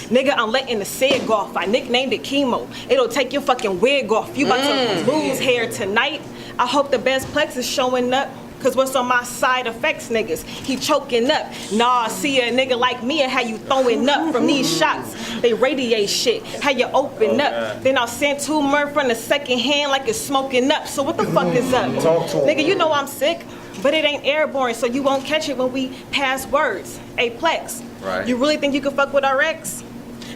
Nigga, I'm letting the cig off. I nicknamed it chemo. It'll take your fucking wig off. You about to lose hair tonight. I hope the best plex is showing up. Cause what's on my side affects niggas. He choking up. Nah, see a nigga like me and how you throwing up from these shots. They radiate shit. How you open up. Then I'll send two murder from the second hand like it's smoking up. So what the fuck is up? Nigga, you know I'm sick, but it ain't airborne, so you won't catch it when we pass words. A plex. Right. You really think you can fuck with our ex?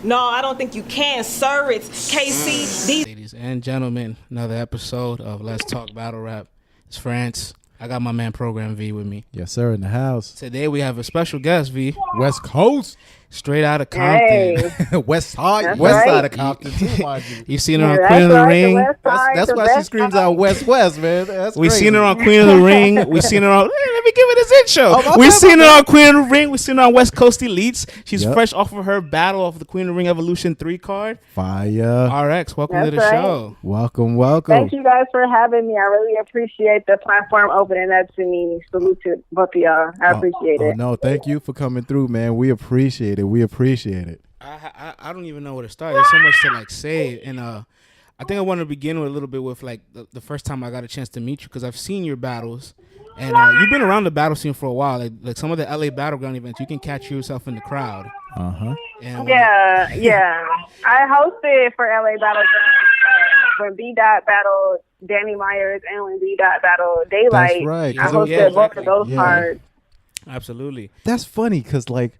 No, I don't think you can, sir. It's KC. Ladies and gentlemen, another episode of Let's Talk Battle Rap. It's France. I got my man Program V with me. Yes, sir, in the house. Today we have a special guest, V. West Coast. Straight out of Compton. Hey. West side of Compton, too, mind you. You've seen her on Queen of the Ring. That's why she screams out West, man. That's We've crazy. seen her on Queen of the Ring. We've seen her on... let me give it this intro. We've seen her on Queen of the Ring. We've seen her on West Coast Elites. She's fresh off of her battle of the Queen of the Ring Evolution 3 card. Fire. RX, welcome to the show. Welcome. Thank you guys for having me. I really appreciate the platform opening up to me. Salute to both of y'all. I appreciate it. No, thank you for coming through, man. We appreciate it. I don't even know where to start. There's so much to like say, and I think I want to begin with a little bit with like the first time I got a chance to meet you, because I've seen your battles, and you've been around the battle scene for a while. Like some of the LA battleground events, you can catch yourself in the crowd. Yeah. I hosted for LA Battleground when B Dot battled Danny Myers and when B Dot battled Daylight. That's right. I hosted both of those cards. Absolutely. That's funny because like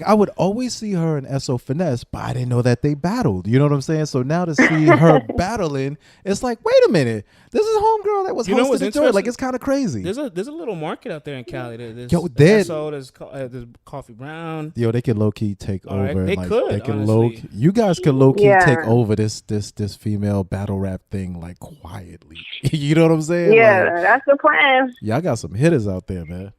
I would always see her in SO Finesse, but I didn't know that they battled. You know what I'm saying? So now to see her battling, it's like, wait a minute, this is homegirl that was hosted the joint. Like, it's kind of crazy. There's a little market out there in Cali. There's SO, there's Coffee Brown. Yo, they could low key take over. Right. They could. You guys could low key take over this female battle rap thing like quietly. You know what I'm saying? Yeah, like, that's the plan. Y'all got some hitters out there, man.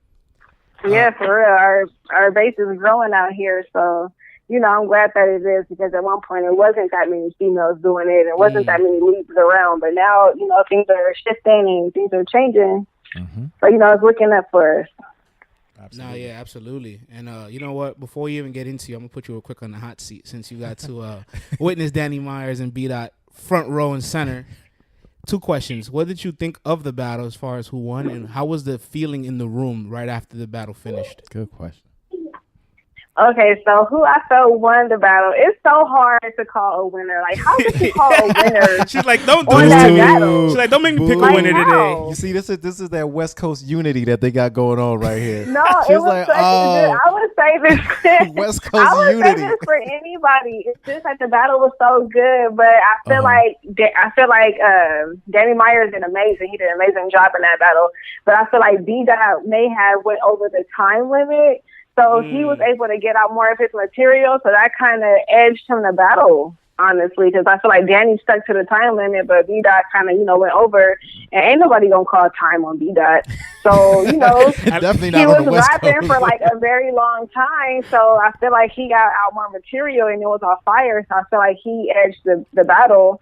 Yeah, for real. Our base is growing out here, so I'm glad that it is, because at one point it wasn't that many females doing it. It wasn't that many leads around, but now things are shifting and things are changing. So it's looking up for us. Absolutely. Yeah, absolutely. And you know what? Before we even get into you, I'm gonna put you real quick on the hot seat, since you got to witness Danny Myers and B Dot front row and center. 2 questions. What did you think of the battle as far as who won, and how was the feeling in the room right after the battle finished? Good question. Okay, so who I felt won the battle? It's so hard to call a winner. Like, how could you call a winner? She's like, don't do this to me. battle? She's like, don't make me pick a winner today. You see, this is that West Coast unity that they got going on right here. No, it was like, such a good. I would say this. West Coast I would unity. say this for anybody. It's just like the battle was so good, but I feel like Danny Myers did amazing. He did an amazing job in that battle. But I feel like B Dot may have went over the time limit. So he was able to get out more of his material, so that kind of edged him the battle, honestly, because I feel like Danny stuck to the time limit, but B-Dot kind of, went over, and ain't nobody going to call time on B-Dot. So, Definitely not he on the was West rapping Coast. for like a very long time, so I feel like he got out more material, and it was on fire, so I feel like he edged the battle.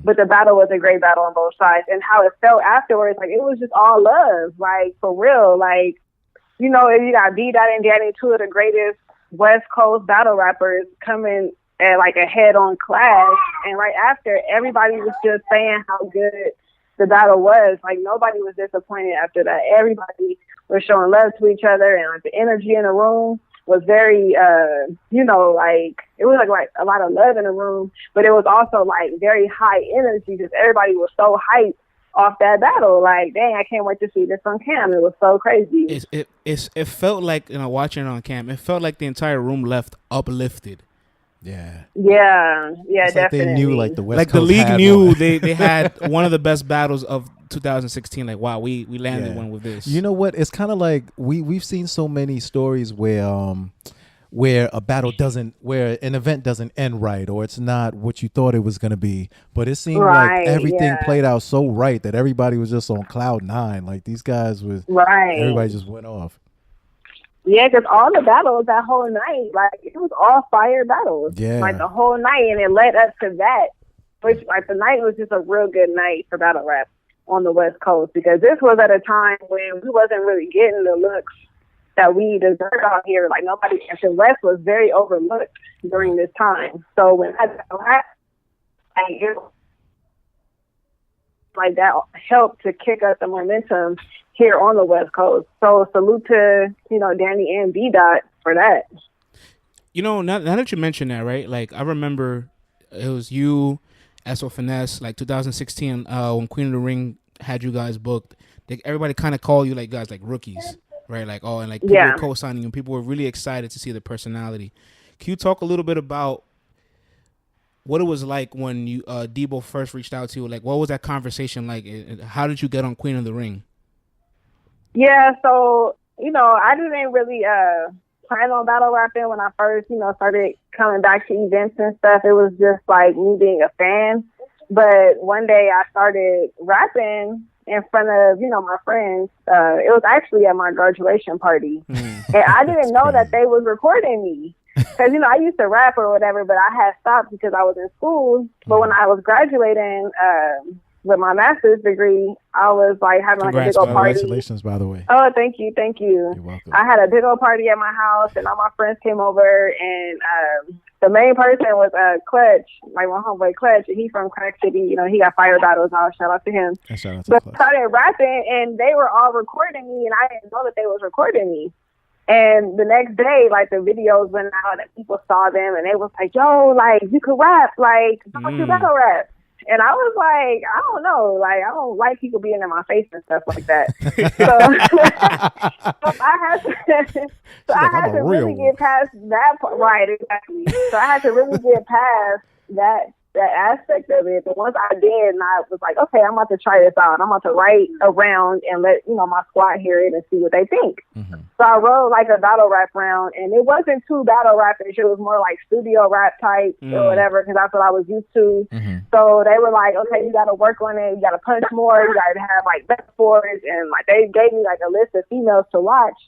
But the battle was a great battle on both sides, and how it felt afterwards, like, it was just all love, like, for real, like, you got B-Dot and Danny, 2 of the greatest West Coast battle rappers, coming at like a head-on clash. And right after, everybody was just saying how good the battle was. Like, nobody was disappointed after that. Everybody was showing love to each other, and like the energy in the room was very, like it was like a lot of love in the room, but it was also like very high energy. Just everybody was so hyped off that battle. Like, dang, I can't wait to see this on cam. It was so crazy. It felt like, watching it on cam, it felt like the entire room left uplifted. Yeah, definitely. Like they knew, like the West like Coast the league had knew one. they had one of the best battles of 2016. Like, wow, we landed one with this. You know what? It's kind of like we've seen so many stories where a battle where an event doesn't end right, or it's not what you thought it was going to be. But it seemed like everything played out so right that everybody was just on cloud 9. Like, these guys was, everybody just went off. Yeah, because all the battles that whole night, like, it was all fire battles. Yeah. Like, the whole night, and it led up to that. Which, like, the night was just a real good night for battle rap on the West Coast, because this was at a time when we wasn't really getting the looks that we deserve out here. Like nobody, the West was very overlooked during this time. So when like that helped to kick up the momentum here on the West Coast. So salute to, Danny and B-Dot for that. Now that you mention that, right? Like I remember it was you, SO Finesse, like 2016, when Queen of the Ring had you guys booked. Everybody kind of called you like guys like rookies, right? Like and like people were co-signing you. People were really excited to see the personality. Can you talk a little bit about what it was like when you Debo first reached out to you? Like, what was that conversation like? How did you get on Queen of the Ring? Yeah, so I didn't really plan on battle rapping when I first started coming back to events and stuff. It was just like me being a fan. But one day I started rapping in front of my friends. It was actually at my graduation party, and I didn't know that they was recording me. Because, I used to rap or whatever, but I had stopped because I was in school. But when I was graduating with my master's degree, I was like having like a big old party. Congratulations, by the way. Oh, thank you. You're welcome. I had a big old party at my house, and all my friends came over, and the main person was Clutch, like my homeboy Clutch, and he's from Crack City. He got fire battles out. Shout out to him. Shout out to But Clutch. I started rapping, and they were all recording me, and I didn't know that they was recording me. And the next day, like, the videos went out and people saw them and they was like, yo, like, you could rap, like, how about you battle rap? And I was like, I don't know, like, I don't like people being in my face and stuff like that. So I had to really get past that part. Right, exactly. So I had to really get past that aspect of it. But once I did, and I was like, okay, I'm about to try this out. I'm about to write around and let my squad hear it and see what they think. Mm-hmm. So I wrote like a battle rap round, and it wasn't too battle rapish. It was more like studio rap type or whatever, because that's what I was used to. Mm-hmm. So they were like, okay, you got to work on it. You got to punch more. You got to have like metaphors, and like they gave me like a list of females to watch,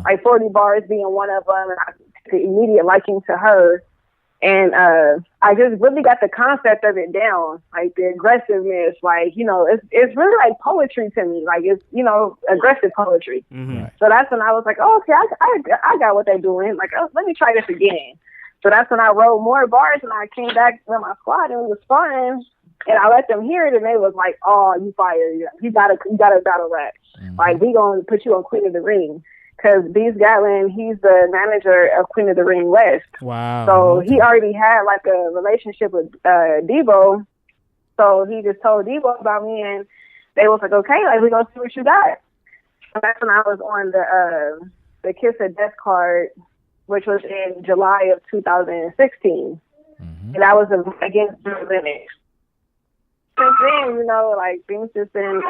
like 40 bars being one of them, and I took an immediate liking to her. And I just really got the concept of it down, like the aggressiveness, like, it's really like poetry to me, like it's, aggressive poetry. Mm-hmm. So that's when I was like, oh, okay, I got what they're doing. Like, oh, let me try this again. So that's when I wrote more bars, and I came back with my squad, and it was fun. And I let them hear it, and they was like, oh, you fire, you gotta battle rap. Mm-hmm. Like, we gonna put you on Queen of the Ring. Because Beast Gatlin, he's the manager of Queen of the Ring West. Wow. So he already had like a relationship with Debo. So he just told Debo about me, and they was like, okay, like, we're going to see what you got. So that's when I was on the Kiss of Death card, which was in July of 2016. Mm-hmm. And that was against Joy Lennox. Since then, like, things just been,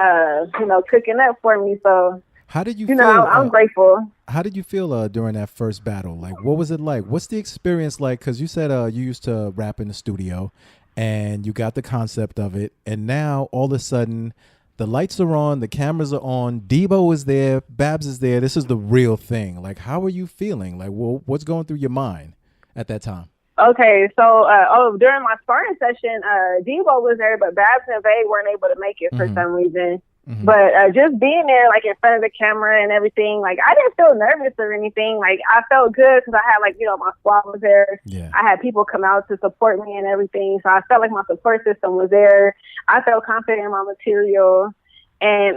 cooking up for me. So, how did you feel? I'm grateful. How did you feel during that first battle? Like, what was it like? What's the experience like? Because you said you used to rap in the studio, and you got the concept of it, and now all of a sudden, the lights are on, the cameras are on, Debo is there, Babs is there. This is the real thing. Like, how are you feeling? Like, what's going through your mind at that time? Okay, so during my sparring session, Debo was there, but Babs and Vay weren't able to make it for some reason. Mm-hmm. But just being there, like, in front of the camera and everything, like, I didn't feel nervous or anything. Like, I felt good because I had, like, my squad was there. Yeah. I had people come out to support me and everything. So I felt like my support system was there. I felt confident in my material. And,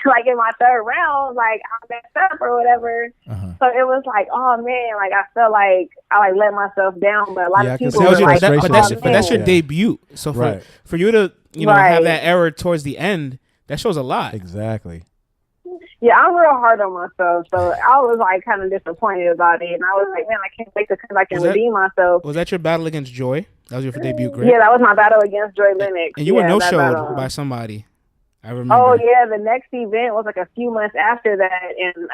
like, in my third round, like, I messed up or whatever. Uh-huh. So it was like, oh, man, like, I felt like I, like, let myself down. But a lot of people were like, but that's your debut. So for you to, have that error towards the end, that shows a lot. Exactly. Yeah, I'm real hard on myself, so I was like kind of disappointed about it, and I was like, man, I can't wait to come back and redeem myself. Was that your battle against Joy? That was your debut, correct? Yeah, that was my battle against Joy Lennox. And you were no-showed by somebody. I remember. Oh yeah, the next event was like a few months after that, in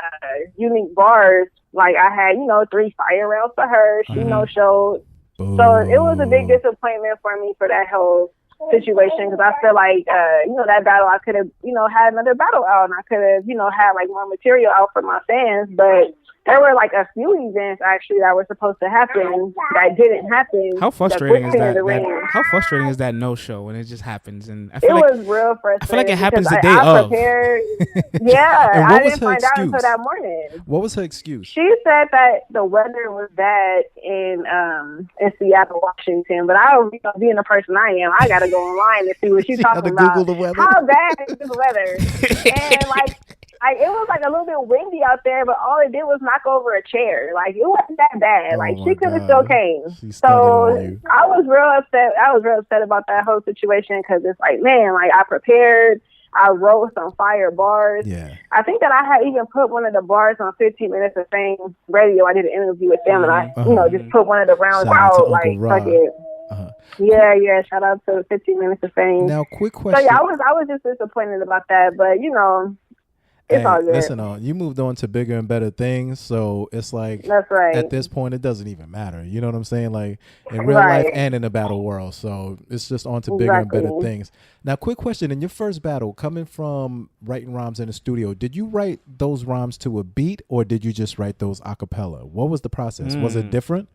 Unique Bars. Like, I had 3 fire rounds for her. She no-showed, so it was a big disappointment for me for that whole situation, because I feel like that battle I could have had another battle out, and I could have had like more material out for my fans, but there were like a few events actually that were supposed to happen that didn't happen. How frustrating is how frustrating is that no show when it just happens? And I feel was real frustrating. I feel like it happens the day I of. Prepared, yeah, and I didn't find out until that morning. What was her excuse? She said that the weather was bad in Seattle, Washington. But being the person I am, I gotta go online and see what she's talking about. Google the weather. How bad is this weather? And like it was like a little bit windy out there, but all it did was knock over a chair. Like it wasn't that bad. Oh like she could have still came. So I was real upset. I was real upset about that whole situation because it's like, man, like I prepared. I wrote some fire bars. Yeah. I think that I had even put one of the bars on 15 Minutes of Fame radio. I did an interview with them, and I, just put one of the rounds out. Like, fuck it. Yeah. Shout out to 15 Minutes of Fame. Now, quick question. So yeah, I was just disappointed about that, but it's all good. Listen, you moved on to bigger and better things, so it's like that's right. At this point, it doesn't even matter. You know what I'm saying? Like in real life and in the battle world, so it's just on to bigger and better things. Now, quick question: in your first battle, coming from writing rhymes in the studio, did you write those rhymes to a beat, or did you just write those a cappella? What was the process? Was it different?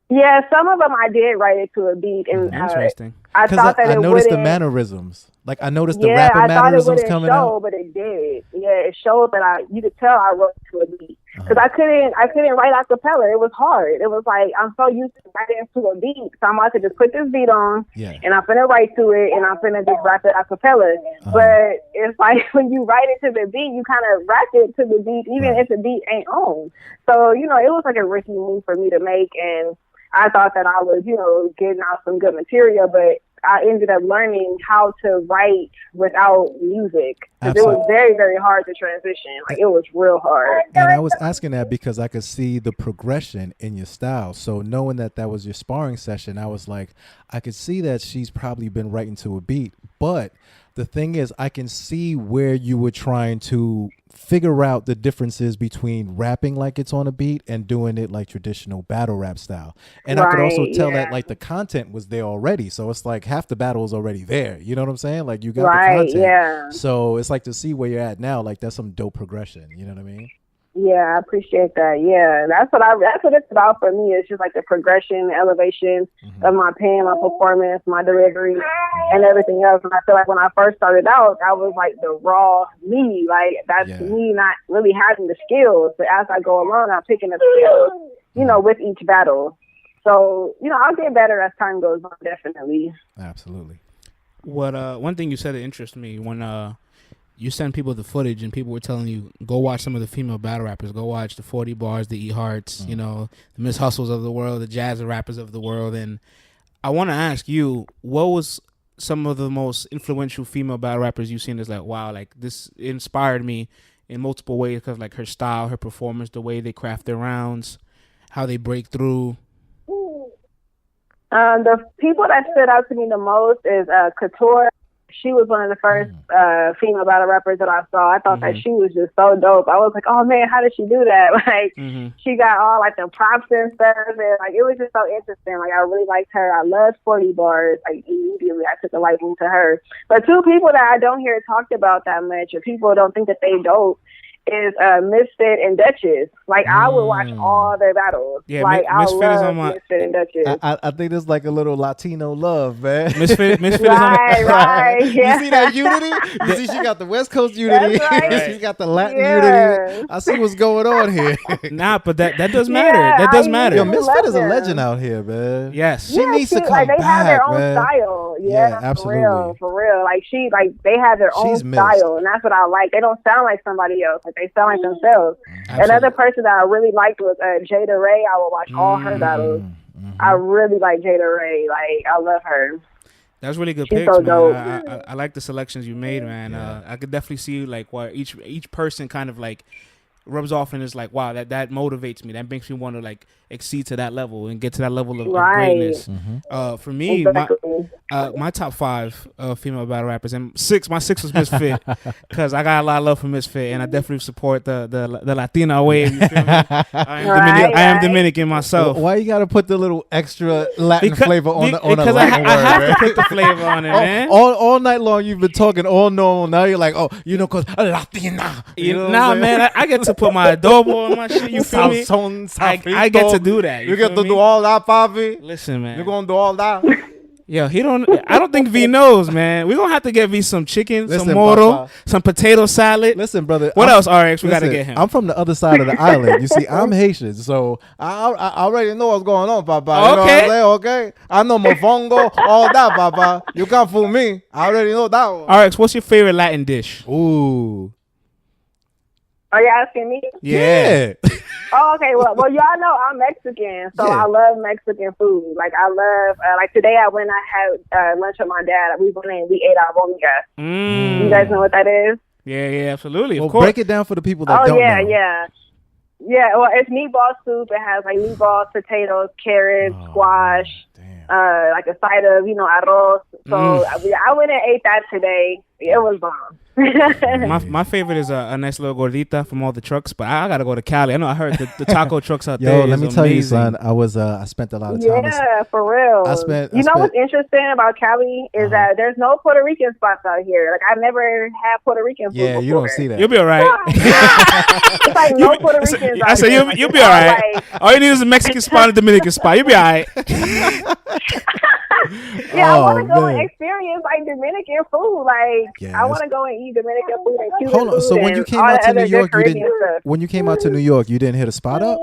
Yeah, some of them I did write it to a beat, and interesting. I thought that I noticed the mannerisms. Like I noticed the rapper mannerisms coming out. But it did. Yeah, it showed that you could tell I wrote it to a beat because I couldn't write a cappella. It was hard. It was like I'm so used to writing to a beat, so I'm about to just put this beat on, and I'm finna write to it, and I'm finna just rap it a cappella. But it's like when you write it to the beat, you kind of rap it to the beat, even if the beat ain't on. So it was like a risky move for me to make, and I thought that I was, getting out some good material, but I ended up learning how to write without music. Because it was very, very hard to transition. Like, it was real hard. And I was asking that because I could see the progression in your style. So knowing that that was your sparring session, I was like, I could see that she's probably been writing to a beat. But the thing is, I can see where you were trying to figure out the differences between rapping like it's on a beat and doing it like traditional battle rap style. And I could also tell that like the content was there already. So it's like half the battle is already there. You know what I'm saying? Like you got the content. Yeah. So it's like to see where you're at now, like that's some dope progression. You know what I mean? Yeah, I appreciate that. Yeah, that's what it's about for me. It's just like the progression, elevation of my pen, my performance, my delivery, and everything else. And I feel like when I first started out, I was like the raw me. Like that's me not really having the skills. But as I go along, I'm picking up skills, with each battle. So, I'll get better as time goes on, definitely. Absolutely. What one thing you said that interests me when you send people the footage and people were telling you, go watch some of the female battle rappers. Go watch the 40 Bars, the iHearts, the Miss Hustles of the world, the jazz rappers of the world. And I want to ask you, what was some of the most influential female battle rappers you've seen that's like, wow, like this inspired me in multiple ways because like her style, her performance, the way they craft their rounds, how they break through? The people that stood out to me the most is QOTR. She was one of the first female battle rappers that I saw. I thought that she was just so dope. I was like, oh man, how did she do that? Like, she got all like the props and stuff, and like it was just so interesting. Like, I really liked her. I loved 40 Bars. Like, immediately, I took a liking to her. But two people that I don't hear talked about that much, or people don't think that they dope, is Misfit and Duchess. Like, I would watch all their battles. Yeah, like, Misfit is on my... Misfit and Duchess. I think there's like a little Latino love, man. Misfit is on right. Yeah. You see that unity? You see she got the West Coast unity. Right. She got the Latin unity. I see what's going on here. Nah, but that does matter. That does matter. Yo, Misfit is a legend out here, man. Yes. She needs to come back, they have their own man. style. Yeah, absolutely. For real. Like, they have their own style, and that's what I like. They don't sound like somebody else. Like, they sound like themselves. Absolutely. Another person that I really liked was Jada Ray. I would watch all her battles. I really like Jada Ray. Like, I love her. That's really good She's picks, so man. dope. I like the selections you made, man. I could definitely see like why each person kind of like rubs off and is like, wow, that motivates me. That makes me want to like exceed to that level and get to that level of Right. greatness. For me, Exactly. my top 5 female battle rappers, and my six was Misfit, because I got a lot of love for Misfit, and I definitely support the Latina wave. You feel me? I am Dominican myself. Why you gotta put the little extra Latin flavor on a because Latin I word, have man? to put the flavor on it, man. All night long you've been talking all normal. Now you're like, oh, you know, cause Latina. You know Nah, man, I get to put my adobo on my shit. You feel me? I get to do that. You get to do all that, Papi. Listen, man. You're gonna do all that. Yo, I don't think V knows, man. We're gonna have to get V some chicken, Listen, some moro, Papa. some potato salad. Listen, brother. What else, RX? We gotta get him. I'm from the other side of the island. You see, I'm Haitian, so I already know what's going on, Papa. You know what I'm saying? Okay. I know mofongo, all that, Papa. You can't fool me. I already know that one. RX, what's your favorite Latin dish? Ooh. Are you asking me? Yeah. Oh, okay. Well, y'all know I'm Mexican, so Yeah. I love Mexican food. Like, I love, like today I had lunch with my dad. We went and we ate albóndigas. You guys know what that is? Yeah, absolutely. Well, Of course. break it down for the people that Oh, don't yeah, know. yeah. Yeah, well, it's meatball soup. It has like meatballs, potatoes, carrots, squash, Damn. like a side of, arroz. So I went and ate that today. It was bomb. My favorite is a nice little gordita from all the trucks, but I gotta go to Cali. I know I heard the taco trucks out there. Yo, let me is tell you, amazing. son. I spent a lot of time. Yeah, for real. You know what's interesting about Cali is that there's no Puerto Rican spots out here. Like, I've never had Puerto Rican food before. You don't see that. You'll be all right. It's like no Puerto Ricans out I said here. you'll be all right. All you need is a Mexican spot and a Dominican spot. You'll be all right. I want to go man. and experience like Dominican food. Like, I want to go and eat Dominican food and Cuban Hold on. food. So when and you came all out the to New other York, good Caribbean stuff. when you came out to New York, you didn't hit a spot up?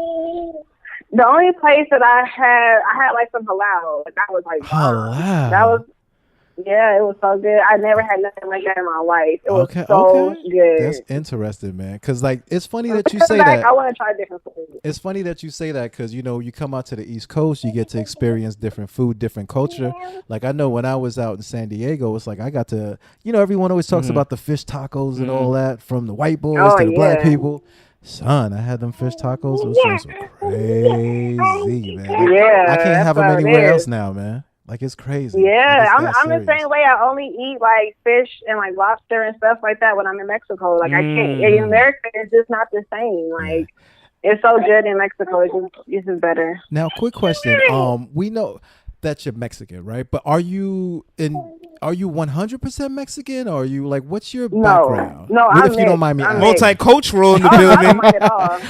The only place that I had like some halal. Like, that was like bomb. Halal. That was, yeah, it was so good. I never had nothing like that in my life. It was Okay, so good. That's interesting, man. Because like it's funny that you Coming say back, that. I want to try different food. It's funny that you say that because, you come out to the East Coast, you get to experience different food, different culture. Like, I know when I was out in San Diego, it's like I got to, everyone always talks about the fish tacos and all that, from the white boys to the black people. Son, I had them fish tacos. Those things were crazy, man. Yeah, I can't have them that's what it anywhere is. else now, man. Like, it's crazy. Yeah, Like, it's I'm that the serious. same way. I only eat like fish and like lobster and stuff like that when I'm in Mexico. Like, I can't. In America, it's just not the same. Like, it's so good in Mexico. It's just better. Now, quick question. We know that you're Mexican, right? But are you 100% Mexican, or are you like, what's your background? No, What I'm if you don't mixed. mind me I'm asking? mixed. Multicultural in the I building. don't mind at all. I'm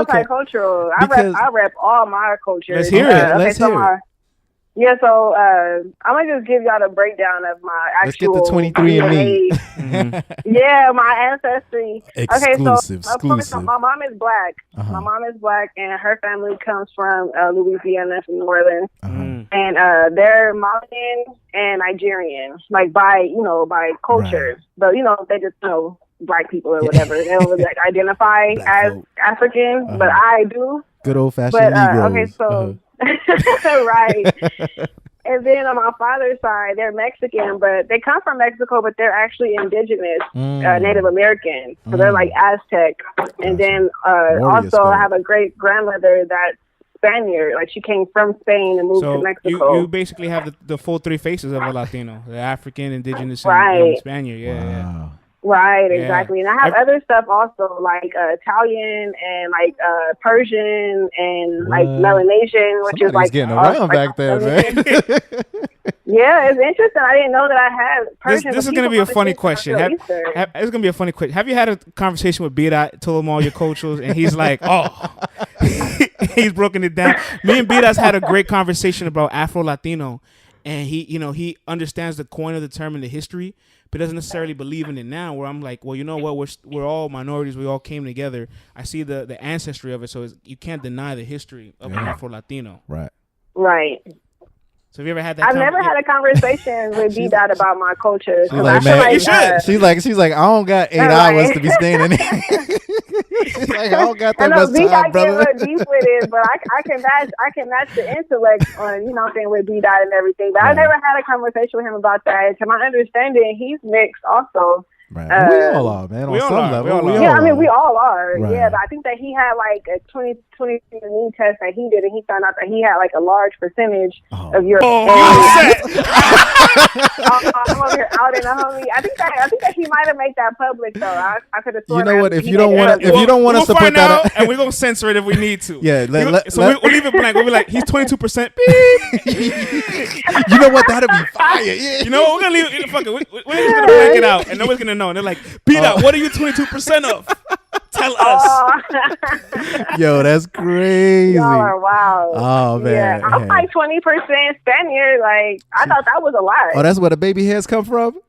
multicultural. Because- I rep all my cultures. Let's hear it. Let's hear it. Yeah, so I'm gonna just give y'all the breakdown of my actual. Let's get the 23andMe. DNA. Yeah, my ancestry. Exclusive. Of course, my mom is black. My mom is black, and her family comes from Louisiana, from New Orleans, and they're Malian and Nigerian, like by culture. But they just black people or whatever. They don't really identify Black as folk. African, but I do. Good old fashioned But Negroes. okay, so right. And then on my father's side, they're Mexican, but they come from Mexico, but they're actually indigenous, Native American. So they're like Aztec. And then also spirit. I have a great grandmother that's Spaniard. Like, she came from Spain and moved to So Mexico. you basically have the full three faces of a Latino: the African, indigenous, Right. and Spaniard. Yeah. Wow. Right, Yeah. exactly. And I have other stuff also, like Italian and like Persian and like Melanesian, which is Somebody's like getting all- around like, back there, man. Yeah, it's interesting. I didn't know that I had Persian. This is going to be a funny question. It's going to be a funny question. Have you had a conversation with B-Dot, told him all your cultures, and he's like, oh, he's broken it down. Me and B-Dot's had a great conversation about Afro-Latino, and he understands the coin of the term and the history, but doesn't necessarily believe in it now, where I'm like, well, you know what? We're all minorities. We all came together. I see the ancestry of it, so you can't deny the history of an Afro-Latino. Right. Right. So have you ever had that I've never had a conversation with B-Dot about my culture. She's like, man, you should. She's like, I don't got 8 hours to be staying in here. She's like, I don't got that much time, brother. Get deep with it, but I can match the intellect on, with B-Dot and everything. But I never had a conversation with him about that. To my understanding, he's mixed also. Right. We all are, man. On some level, we all yeah, are. I mean, we all are. Right. Yeah, but I think that he had like a 2020 test that he did, and he found out that he had like a large percentage of your. I'm over here out in the homie. I think that he might have made that public though. I could have sworn. You know what? If you don't want us to put that out, and we're gonna censor it if we need to. Yeah. We'll leave it blank. We'll be like, he's 22%. You know what? That'd be fire. Yeah. You know what? We're gonna leave it. Fuck it. We're just gonna blank it out, and nobody's gonna know. And they're like, beat up. What are you 22% of? Tell us. Yo, that's crazy. Y'all are wild. Oh man. Yeah, I'm like 20% Spaniard. Like I thought that was a lot. Oh, that's where the baby hairs come from?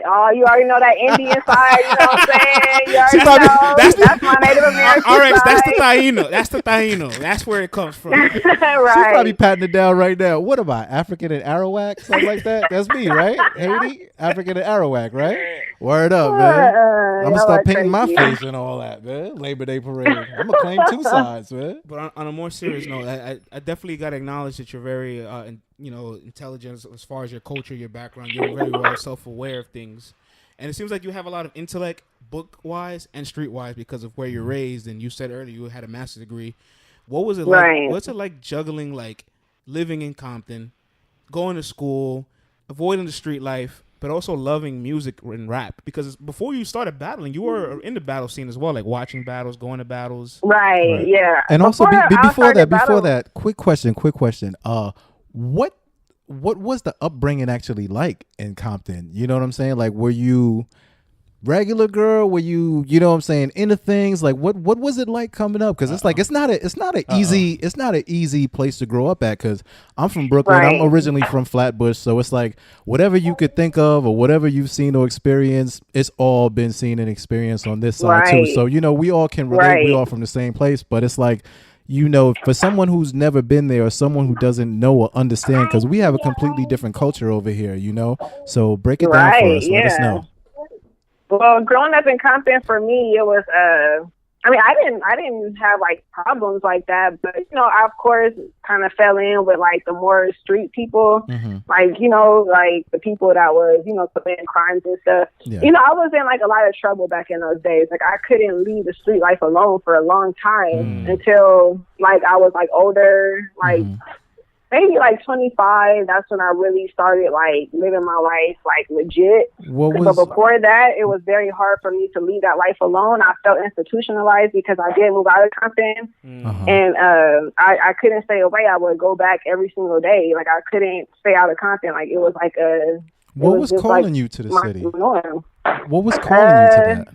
Oh, you already know that Indian side, you know what I'm saying? You already know. That's my Native American RX, side. that's the Taino. That's the Taino. That's where it comes from. Right. She's probably patting it down right now. What am I, African and Arawak? Something like that? That's me, right? Haiti? African and Arawak, right? Word up, man. I'm going to start painting my face and all that, man. Labor Day parade. I'm going to claim two sides, man. But on a more serious note, I definitely got to acknowledge that you're very intelligent as far as your culture, your background. You're very well self-aware of things. And it seems like you have a lot of intellect, book-wise and street-wise, because of where you're raised. And you said earlier you had a master's degree. What was it like? What's it like juggling, like, living in Compton, going to school, avoiding the street life, but also loving music and rap? Because before you started battling, you were in the battle scene as well, like watching battles, going to battles. Right. Yeah. And also, before that, quick question. What was the upbringing actually like in Compton? You know what I'm saying? Like, were you regular girl? Were you know what I'm saying, into things? Like, what was it like coming up? Because it's like it's not an easy place to grow up at. Because I'm from Brooklyn. Right. I'm originally from Flatbush, so it's like whatever you could think of or whatever you've seen or experienced, it's all been seen and experienced on this side too. So we all can relate. Right. We all from the same place, but it's like, for someone who's never been there or someone who doesn't know or understand, because we have a completely different culture over here, so break it down for us. Let us know. Well, growing up in Compton, for me, it was, I didn't have like problems like that, but I of course kind of fell in with like the more street people, like the people that was committing crimes and stuff. Yeah. I was in like a lot of trouble back in those days. Like I couldn't leave the street life alone for a long time until like I was like older, like maybe like 25. That's when I really started like living my life like legit. But before that, it was very hard for me to leave that life alone. I felt institutionalized because I did move out of Compton, and I couldn't stay away. I would go back every single day. Like I couldn't stay out of Compton. Like it was like a. What was calling you to the city? What was calling you to that?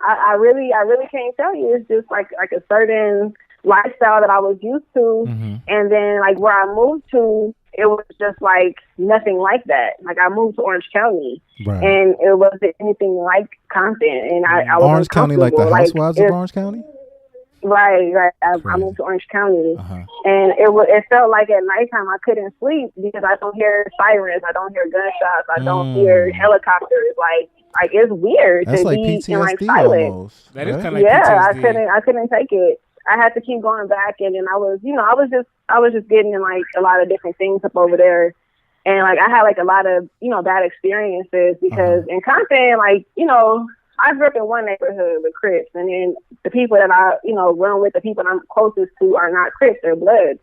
I really can't tell you. It's just like a certain lifestyle that I was used to, and then like where I moved to, it was just like nothing like that. Like I moved to Orange County, and it wasn't anything like Compton, and I was Orange County, like the Housewives of Orange County. Right. I moved to Orange County, and it felt like at nighttime I couldn't sleep because I don't hear sirens, I don't hear gunshots, I don't hear helicopters. Like it's weird. That's to like be PTSD in like silence. Almost. That is kind of like PTSD. I couldn't take it. I had to keep going back, and then I was just getting in like a lot of different things up over there, and like I had like a lot of bad experiences because in Compton, like I grew up in one neighborhood with Crips, and then the people that I run with, the people I'm closest to are not Crips, they're Bloods.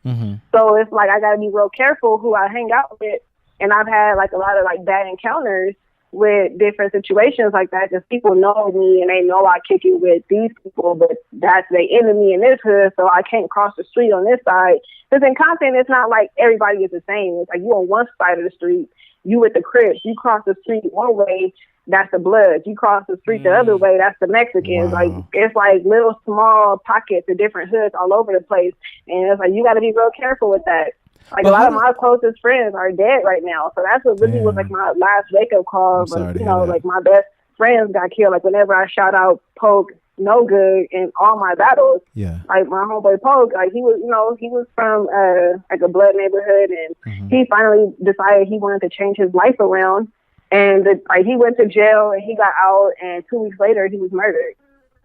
So it's like I got to be real careful who I hang out with, and I've had like a lot of like bad encounters with different situations like that, because people know me and they know I kick it with these people, but that's their enemy in this hood, so I can't cross the street on this side. Because in Compton, it's not like everybody is the same. It's like you on one side of the street, you with the Crips, you cross the street one way, that's the Bloods. You cross the street the other way, that's the Mexicans. Wow. Like it's like little small pockets of different hoods all over the place, and it's like you got to be real careful with that. Like a lot of my closest friends are dead right now, so that's what really was like my last wake up call. But like my best friends got killed. Like whenever I shout out Poke No Good in all my battles, like my homeboy Poke, like he was from like a Blood neighborhood, and he finally decided he wanted to change his life around, and like he went to jail and he got out, and 2 weeks later he was murdered.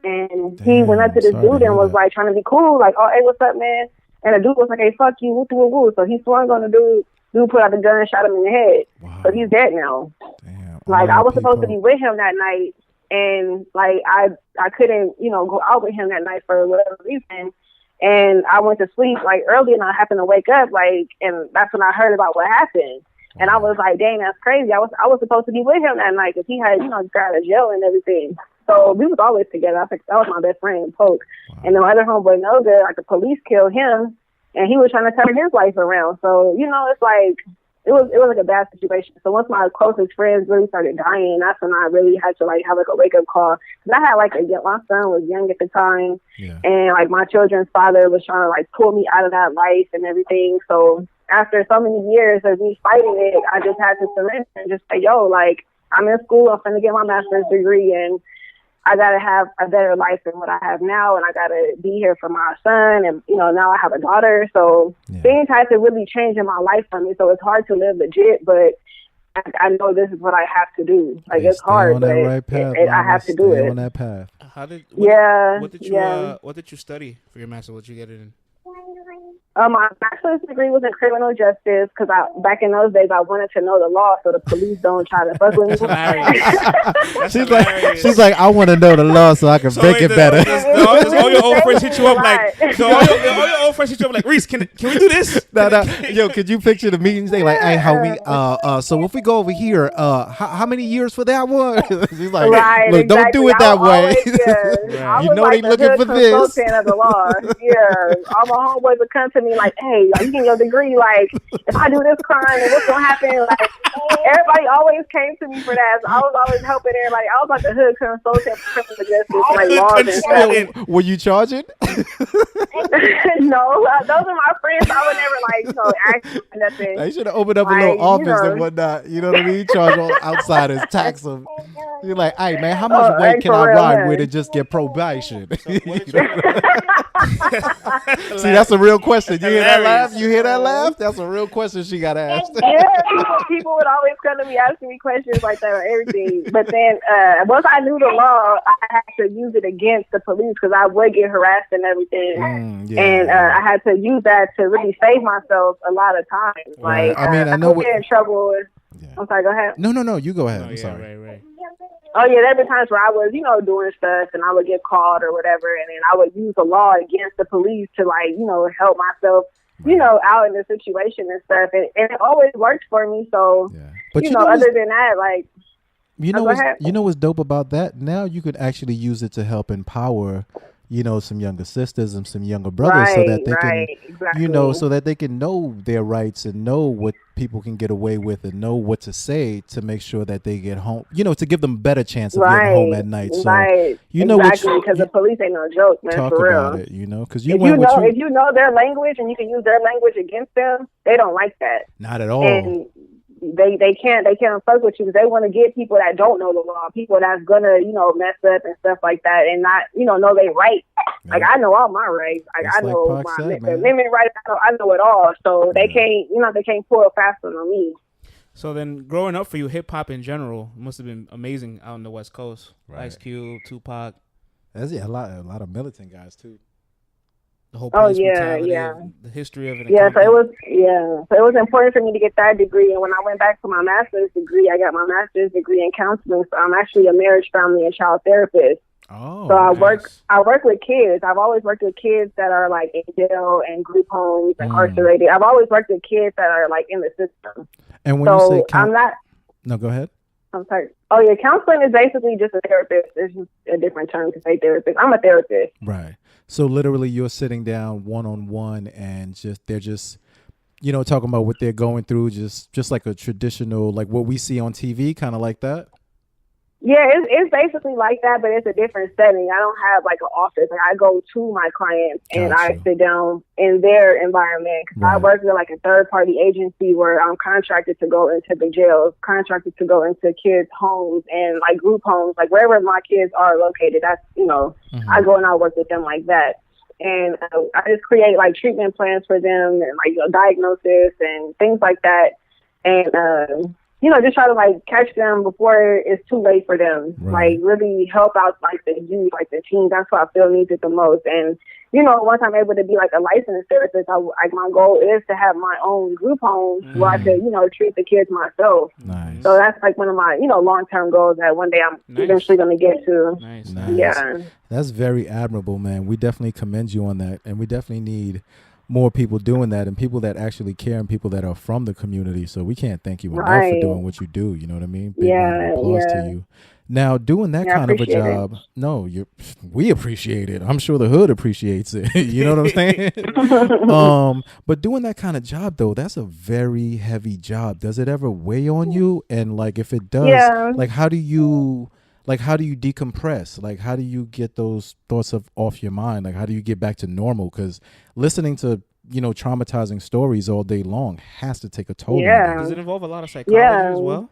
And he went up to this dude and was like trying to be cool, like, oh hey, what's up, man? And the dude was like, hey, fuck you, woo woo woo. So he swung on the dude. Dude put out the gun and shot him in the head. Wow. So he's dead now. Damn. Like, I was supposed to be with him that night, and like I couldn't, go out with him that night for whatever reason. And I went to sleep like early, and I happened to wake up and that's when I heard about what happened. And I was like, dang, that's crazy. I was supposed to be with him that night because he had, got out of jail and everything. So we was always together. I think that was my best friend, Poke. Wow. And the other homeboy Noga, like the police killed him, and he was trying to turn his life around. So, it's like, it was like a bad situation. So once my closest friends really started dying, that's when I really had to like have like a wake up call. Cause I had my son was young at the time, and like my children's father was trying to like pull me out of that life and everything. So after so many years of me fighting it, I just had to surrender and just say, yo, like, I'm in school, I'm finna get my master's degree, and I gotta have a better life than what I have now, and I gotta be here for my son, and now I have a daughter, so things had to really change in my life for me. So it's hard to live legit, but I know this is what I have to do. Like, it's hard, but right path, I have to do it. On that path. What did you study for your master? What did you get it in? My bachelor's degree was in criminal justice because back in those days I wanted to know the law so the police don't try to fuck with me. She's like, I want to know the law so I can make it better. All your old friends hit you up like, Reese, can we do this? Yo, could you picture the meetings? They like, hey, homie, so if we go over here, how many years for that one? She's like, look, don't do it that way. You know they looking for this. Of the law. Yeah, all my homeboys would come to me like, hey, are you getting your degree? Like, if I do this crime, then what's gonna happen? Like, everybody always came to me for that. So I was always helping everybody. I was like the hood consultant for criminal justice, like laws and stuff. Were you charging? No, those are my friends. I would never ask for nothing. They should have opened up a little office and whatnot. You know what I mean? Charge all outsiders, tax them. You're like, hey man, how much weight can I ride with to just get probation? See, that's a real question. You hear that laugh? You hear that laugh? That's a real question she got asked. Yeah, people would always come to me asking me questions like that on everything. But then once I knew the law, I had to use it against the police because I would get harassed and everything. I had to use that to really save myself a lot of times. Like, I know get in trouble. I'm sorry, go ahead. No, you go ahead. I'm sorry. Right. Oh, yeah, there have been times where I was, doing stuff and I would get caught or whatever, and then I would use the law against the police to, help myself, out in the situation and stuff. And it always worked for me. So, but other than that, like... You know what's dope about that? Now you could actually use it to help empower some younger sisters and some younger brothers so that they can, so that they can know their rights and know what people can get away with and know what to say to make sure that they get home, to give them a better chance of getting home at night. So, because the police ain't no joke, man, talk for about real. It, because if you know their language and you can use their language against them, they don't like that. Not at all. And they can't fuck with you because they want to get people that don't know the law, people that's gonna mess up and stuff like that, and not know they right. Like, I know all my rights. I know my amendment rights. I know it all. So they can't pull a fast one on me. So then, growing up for you, hip hop in general must have been amazing out on the West Coast. Right. Ice Cube, Tupac. That's a lot of militant guys too. The whole police brutality, the history of it. So it was important for me to get that degree. And when I went back for my master's degree, I got my master's degree in counseling. So I'm actually a marriage, family, and child therapist. Oh, so I work with kids. I've always worked with kids that are like in jail and group homes, incarcerated. I've always worked with kids that are like in the system. And when you say I'm not. No, go ahead. I'm sorry. Oh yeah, counseling is basically just a therapist. It's just a different term to say therapist. I'm a therapist. Right. So literally you're sitting down one-on-one and they're just talking about what they're going through, just like a traditional, like what we see on TV, kind of like that. Yeah, it's basically like that, but it's a different setting. I don't have like an office. Like, I go to my clients and I sit down in their environment. Cause I work with like a third-party agency where I'm contracted to go into the jails, contracted to go into kids' homes and like group homes, like wherever my kids are located. That's I go and I work with them like that. And I just create like treatment plans for them and like diagnosis and things like that. And just try to like catch them before it's too late for them. Right. Like really help out like the youth, like the teens. That's what I feel needs it the most. And once I'm able to be like a licensed therapist, my goal is to have my own group home where I could treat the kids myself. Nice. So that's like one of my, long-term goals that one day I'm eventually going to get to. Nice. Yeah. That's very admirable, man. We definitely commend you on that. And we definitely need more people doing that, and people that actually care, and people that are from the community. So we can't thank you enough for doing what you do. You know what I mean? Big round of applause to you. Now, doing that kind of a job, we appreciate it. I'm sure the hood appreciates it. You know what I'm saying? But doing that kind of job, though, that's a very heavy job. Does it ever weigh on you? And like, if it does, like, how do you decompress? Like, how do you get those thoughts off your mind? Like, how do you get back to normal? Because listening to, traumatizing stories all day long has to take a toll on you. Does it involve a lot of psychology as well?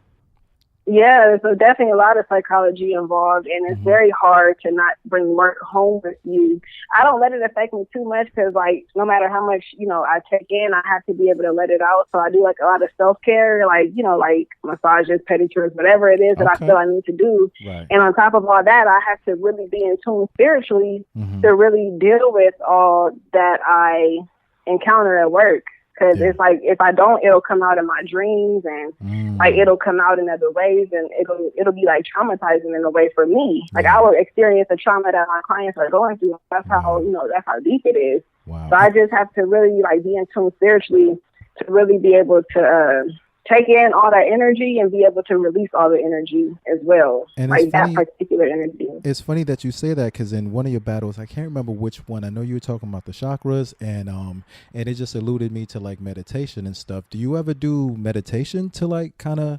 Yeah, so definitely a lot of psychology involved, and it's very hard to not bring work home with you. I don't let it affect me too much because, like, no matter how much, I take in, I have to be able to let it out. So I do, like, a lot of self-care, like, like massages, pedicures, whatever it is that I feel I need to do. Right. And on top of all that, I have to really be in tune spiritually to really deal with all that I encounter at work. Because it's like, if I don't, it'll come out in my dreams, and like it'll come out in other ways, and it'll be like traumatizing in a way for me. Like I will experience the trauma that my clients are going through. That's how that's how deep it is. Wow. So I just have to really like be in tune spiritually to really be able to take in all that energy and be able to release all the energy as well. And like that particular energy. It's funny that you say that, because in one of your battles, I can't remember which one. I know you were talking about the chakras, and it just alluded me to like meditation and stuff. Do you ever do meditation to like kind of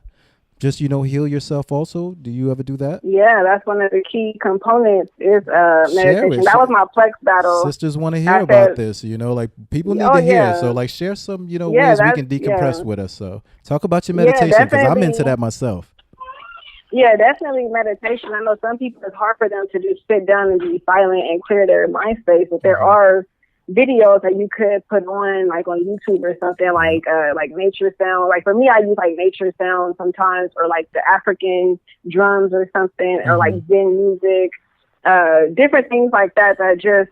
just, heal yourself also? Do you ever do that? Yeah, that's one of the key components is meditation. That was my Plex battle. Sisters want to hear about this, like people need to hear. So like share some, ways we can decompress with us. So talk about your meditation, because I'm into that myself. Yeah, definitely meditation. I know some people, it's hard for them to just sit down and be silent and clear their mind space, but there are videos that you could put on, like on YouTube or something, like nature sound. Like for me, I use like nature sound sometimes, or like the African drums or something, or like Zen music, different things like that. That just,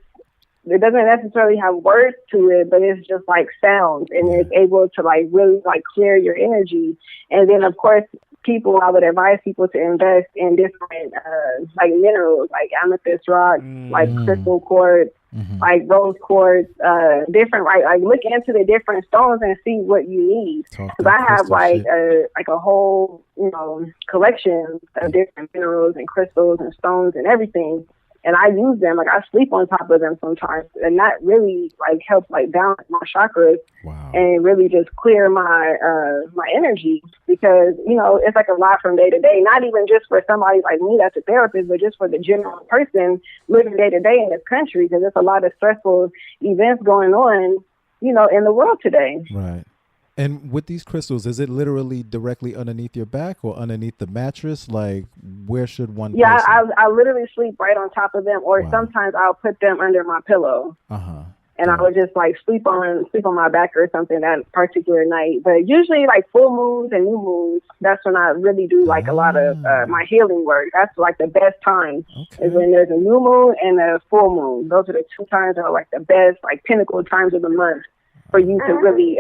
it doesn't necessarily have words to it, but it's just like sounds, and it's able to like really like clear your energy. And then of course, I would advise people to invest in different like minerals, like amethyst rock, like crystal quartz, like rose quartz, different, like look into the different stones and see what you need. Because I have like a whole collection of different minerals and crystals and stones and everything. And I use them, like I sleep on top of them sometimes, and that really like helps like balance my chakras. Wow. And really just clear my my energy, because it's like a lot from day to day. Not even just for somebody like me that's a therapist, but just for the general person living day to day in this country, because there's a lot of stressful events going on, in the world today. Right. And with these crystals, is it literally directly underneath your back or underneath the mattress? Like, where should one? Yeah, I literally sleep right on top of them, or sometimes I'll put them under my pillow. And I would just like sleep on my back or something that particular night. But usually like full moons and new moons, that's when I really do like a lot of my healing work. That's like the best time is when there's a new moon and a full moon. Those are the two times that are like the best, like pinnacle times of the month for you to really,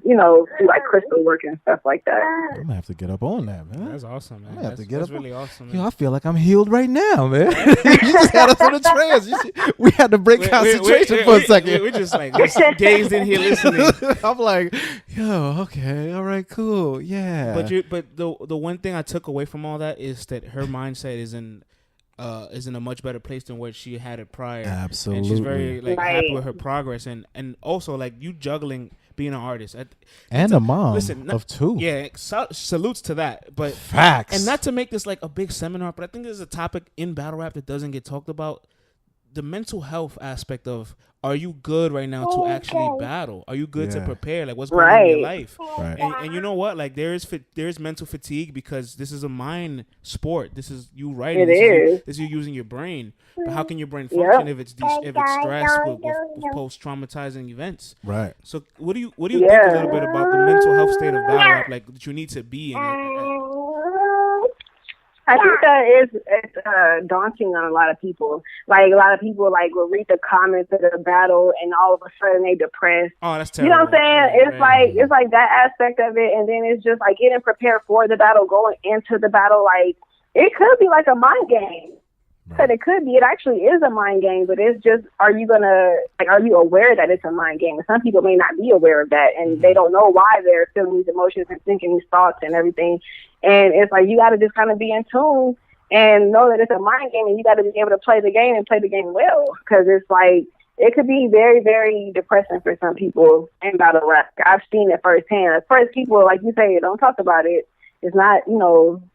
do like crystal work and stuff like that. I'm gonna have to get up on that, man. That's awesome, man. I'm gonna have to get up. Really awesome, man. Yo, I feel like I'm healed right now, man. You just had us on a trance. We had to break concentration for a second. We just like gazed in here listening. I'm like, yo, okay, all right, cool, yeah. But the one thing I took away from all that is that her mindset is in a much better place than what she had it prior. Absolutely. And she's very happy with her progress, and also like you juggling being an artist and a mom of two. Yeah, salutes to that. But facts. And not to make this like a big seminar, but I think there's a topic in battle rap that doesn't get talked about: the mental health aspect of. Are you good right now to actually battle? Are you good to prepare? Like what's going on in your life? Right. And you know what? Like there is mental fatigue because this is a mind sport. This is you writing. This is you using your brain. But how can your brain function if it's stressed with post traumatizing events? Right. So what do you think a little bit about the mental health state of battle rap? Like that you need to be in it? I think that it's daunting on a lot of people. Like, a lot of people, like, will read the comments of the battle, and all of a sudden they depressed. Oh, that's terrible. You know what I'm saying? It's like that aspect of it, and then it's just, like, getting prepared for the battle, going into the battle. Like, it could be like a mind game. But it could be. It actually is a mind game, but it's just, are you aware that it's a mind game? And some people may not be aware of that, and they don't know why they're feeling these emotions and thinking these thoughts and everything. And it's like, you got to just kind of be in tune and know that it's a mind game, and you got to be able to play the game and play the game well, because it's like, it could be very, very depressing for some people in battle rap. I've seen it firsthand. At first, people, like you say, don't talk about it. It's not,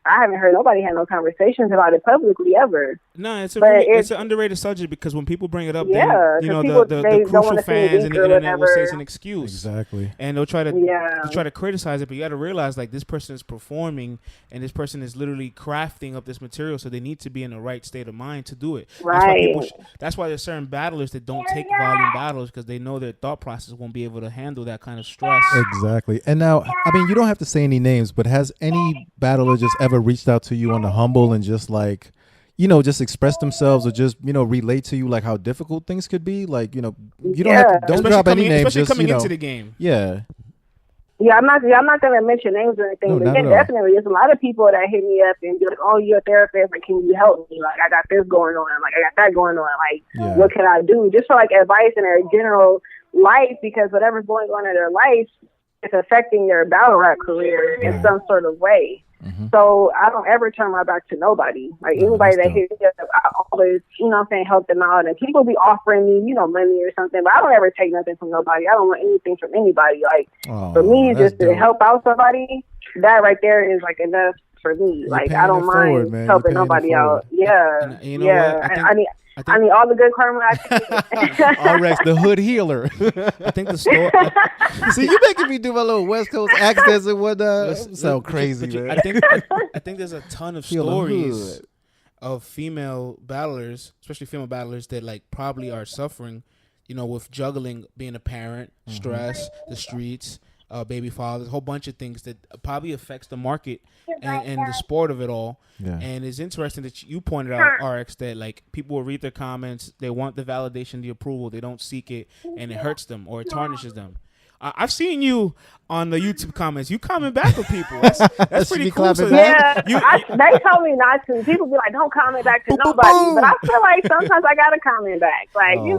I haven't heard nobody have no conversations about it publicly ever. No, it's an underrated subject, because when people bring it up, then, the crucial fans and the internet will say it's an excuse. Exactly. And they'll try to criticize it, but you got to realize, like, this person is performing, and this person is literally crafting up this material, so they need to be in the right state of mind to do it. Right. That's why there's certain battlers that don't take volume battles, because they know their thought process won't be able to handle that kind of stress. Exactly. And now, I mean, you don't have to say any names, but has any battler just ever reached out to you on the humble and just, like, just express themselves, or just, relate to you, like, how difficult things could be? Like, you don't have to, don't drop any names. Especially coming into the game. Yeah. Yeah, I'm not going to mention names or anything, but then definitely there's a lot of people that hit me up and be like, "Oh, you're a therapist. Like, can you help me? Like, I got this going on. Like, I got that going on. Like, what can I do?" Just for, like, advice in their general life, because whatever's going on in their life, it's affecting their battle rap career in some sort of way. Mm-hmm. So I don't ever turn my back to nobody. Like, anybody that hits me up, I always, help them out. And people be offering me, money or something, but I don't ever take nothing from nobody. I don't want anything from anybody. Like, for me, just to help out somebody, that right there is, like, enough for me. Like, I don't mind helping nobody out. Yeah. And you know what? I need all the good karma I can. RX, the hood healer. I think the story. See, you making me do my little West Coast accents and whatnot. Sound crazy, man. I think there's a ton of stories of female battlers, especially female battlers, that, like, probably are suffering, with juggling, being a parent, stress, the streets, baby fathers, a whole bunch of things that probably affects the market and the sport of it all. Yeah. And it's interesting that you pointed out, RX, that, like, people will read their comments, they want the validation, the approval, they don't seek it, and it hurts them or it tarnishes them. I've seen you on the YouTube comments. You comment back with people. That's pretty cool. So they told me not to. People be like, "Don't comment back to nobody." But I feel like sometimes I gotta comment back. Like, you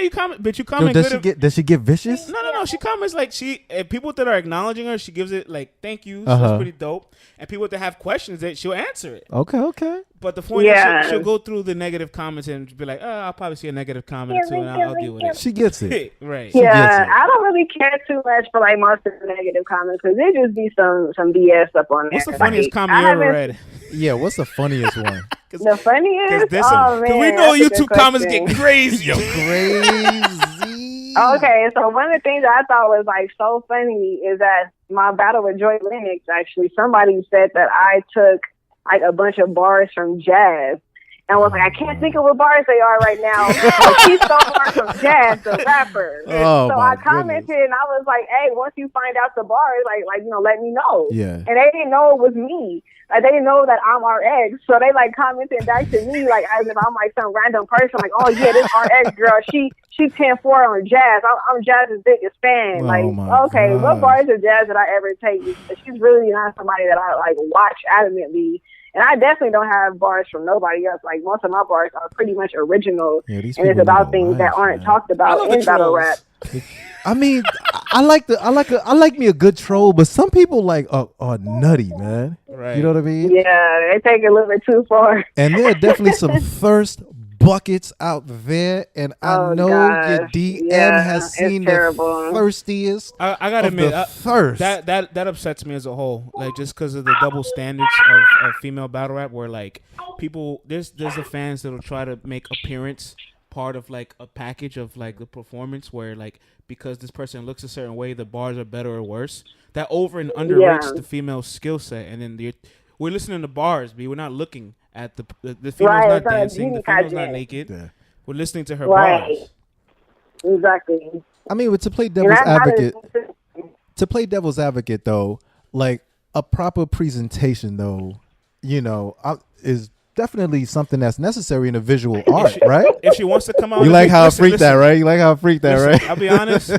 comment. But you comment. Does she get vicious? No. She comments like people that are acknowledging her, she gives it like thank you. So that's pretty dope. And people that have questions, that she'll answer it. Okay. But the point is, she'll go through the negative comments and be like, "Oh, I'll probably see a negative comment or two, and I'll deal with it." She gets it, right? Yeah, I don't really care too much for, like, most of the negative comments, because there just be some BS up on there. What's the funniest comment you ever read? Yeah, what's the funniest one? The funniest? Because we know YouTube comments get crazy. Crazy. Okay, so one of the things I thought was, like, so funny is that my battle with Joy Lennox, actually, somebody said that I took, like, a bunch of bars from Jazz. And was like, I can't think of what bars they are right now. But she stole bars from Jazz, the rapper. Oh, so I commented and I was like, "Hey, once you find out the bars, like let me know." Yeah. And they didn't know it was me. Like, they didn't know that I'm RX. So they, like, commented back to me, like, as if I'm, like, some random person. Like, "Oh yeah, this RX girl, she 10-4 on Jazz. I'm Jazz's biggest fan." Okay, what bars of Jazz did I ever take? She's really not somebody that I, like, watch adamantly. And I definitely don't have bars from nobody else. Like, most of my bars are pretty much original, and it's about things that aren't talked about in battle rap. I mean, I like me a good troll, but some people, like, are nutty, man. Right. You know what I mean? Yeah, they take it a little bit too far. And there are definitely some thirst buckets out there, and I know your DM has seen the thirstiest. I gotta admit, thirst that upsets me as a whole. Like, just because of the double standards of female battle rap, where, like, people there's the fans that'll try to make appearance part of, like, a package of, like, the performance, where, like, because this person looks a certain way, the bars are better or worse. That over and underrates the female skill set, and then we're listening to bars, but we're not looking at the female's not dancing, the female's not naked. Yeah. We're listening to her bars. Exactly. I mean, to play devil's advocate, though, like, a proper presentation, though, is definitely something that's necessary in a visual art, right? If she wants to come out, You like how I freaked that, right? You like how I freaked that, right? I'll be honest.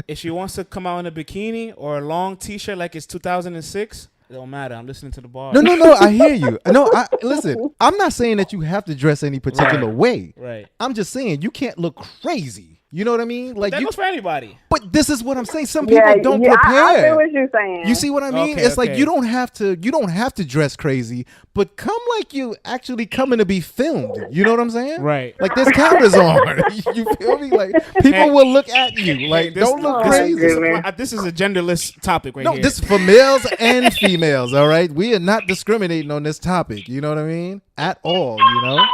If she wants to come out in a bikini or a long T-shirt like it's 2006, it don't matter. I'm listening to the bar. No. I hear you. No, listen. I'm not saying that you have to dress any particular way. Right. I'm just saying you can't look crazy. You know what I mean? Like that goes for anybody. But this is what I'm saying. Some people don't prepare. I feel what you're saying. You see what I mean? It's like you don't have to dress crazy, but come like you actually coming to be filmed. You know what I'm saying? Right. Like there's cameras on. You feel me? Like people will look at you. Like don't look crazy. This is a genderless topic right here. No, this is for males and females. All right, we are not discriminating on this topic. You know what I mean? At all. You know.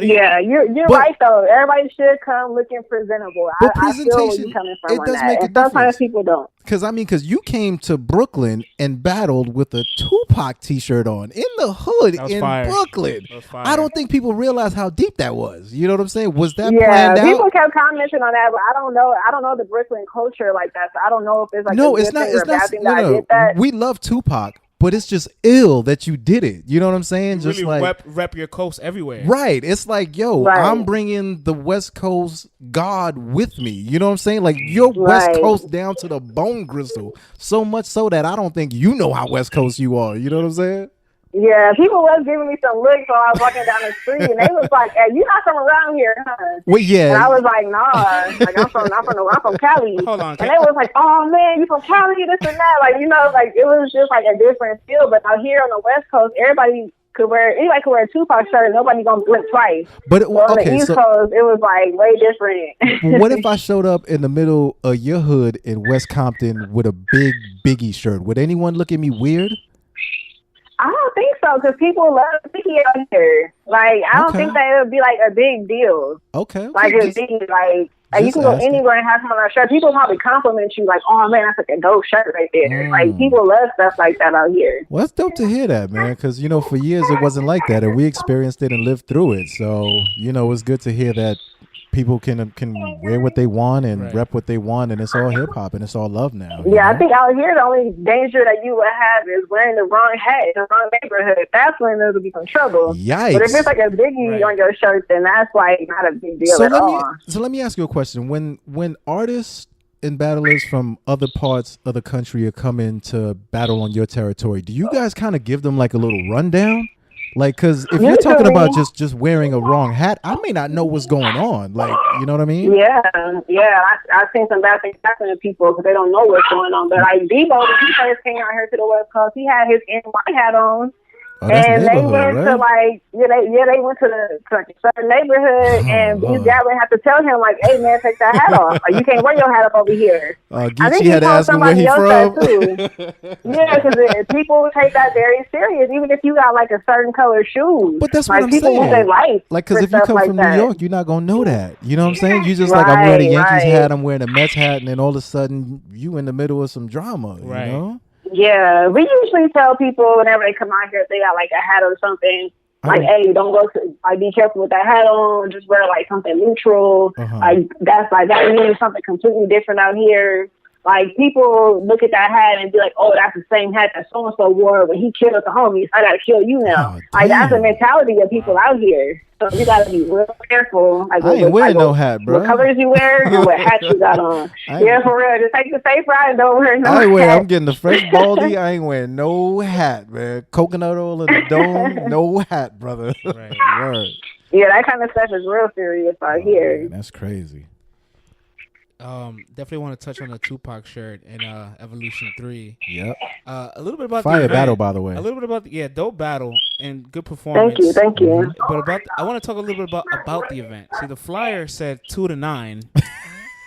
You're right though. Everybody should come looking presentable. But I feel where you're coming from on that. And sometimes people don't. Because you came to Brooklyn and battled with a Tupac T-shirt on in the hood in Brooklyn. I don't think people realize how deep that was. You know what I'm saying? Was that planned out? Yeah, people kept commenting on that, but I don't know the Brooklyn culture like that. So I don't know if it's like it's not. I did that. We love Tupac. But it's just ill that you did it. You know what I'm saying? You just really like rep your coast everywhere. Right. It's like, I'm bringing the West Coast God with me. You know what I'm saying? Like you're West Coast down to the bone gristle. So much so that I don't think you know how West Coast you are. You know what I'm saying? Yeah, people was giving me some looks while I was walking down the street, and they was like, "Hey, you're not from around here, huh?" Well, yeah. And I was like, "Nah, like I'm from Cali." Hold on, and they was like, "Oh man, you from Cali? This and that." Like like it was just like a different feel. But out here on the West Coast, anybody could wear a Tupac shirt. Nobody gonna blink twice. But on the East Coast, it was like way different. What if I showed up in the middle of your hood in West Compton with a big Biggie shirt? Would anyone look at me weird? I don't think so, because people love Biggie out here. Like, I don't think that it would be like a big deal. Okay. Like, it'd be like you can go anywhere and have someone on a shirt. People probably compliment you, like, "Oh man, that's like a dope shirt right there." Like, people love stuff like that out here. Well, that's dope to hear that, man, because for years it wasn't like that, and we experienced it and lived through it. So, it's good to hear that people can wear what they want and rep what they want, and it's all hip hop and it's all love now. Yeah, I think out here the only danger that you would have is wearing the wrong hat in the wrong neighborhood. That's when there'll be some trouble. Yikes! But if it's like a Biggie on your shirt, then that's like not a big deal at all. So let me ask you a question: When artists and battlers from other parts of the country are coming to battle on your territory, do you guys kind of give them like a little rundown? Like, because if you're talking about just wearing a wrong hat, I may not know what's going on. Like, you know what I mean? Yeah. I've seen some bad things happen to people because they don't know what's going on. But like Debo, when he first came out here to the West Coast, he had his NY hat on. Oh, and they went to like they went to the a certain neighborhood, and these guys would have to tell him like, "Hey man, take that hat off. Like, you can't wear your hat up over here." I think he had to ask him where he from. Yeah, because people take that very serious, even if you got like a certain color shoes. But that's like, what I'm people saying. Lose their life like, because if you come from New York, you're not gonna know that. You know what I'm saying? You just like, I'm wearing a Yankees hat, I'm wearing a Mets hat, and then all of a sudden you in the middle of some drama. Right. You know? Yeah, we usually tell people whenever they come out here if they got like a hat or something, like, hey, don't go to, like, be careful with that hat on, just wear like something neutral. Like, that means something completely different out here. Like, people look at that hat and be like, "Oh, that's the same hat that so-and-so wore when he killed the homies. I gotta kill you now." Like, that's the mentality of people out here. So you gotta be real careful. Like, I ain't wearing no hat, bro. What colors you wear and what hat you got on. Yeah, for real. Just take the safe ride and don't wear no hat. I'm getting the fresh baldy. I ain't wearing no hat, man. Coconut oil in the dome, no hat, brother. Right. Word. Yeah, that kind of stuff is real serious out here. Man, that's crazy. Definitely want to touch on the Tupac shirt and Evolution 3. Yep. A little bit about Fire the battle, by the way. A little bit about dope battle and good performance. Thank you. But I want to talk a little bit about the event. See, the flyer said 2 to 9.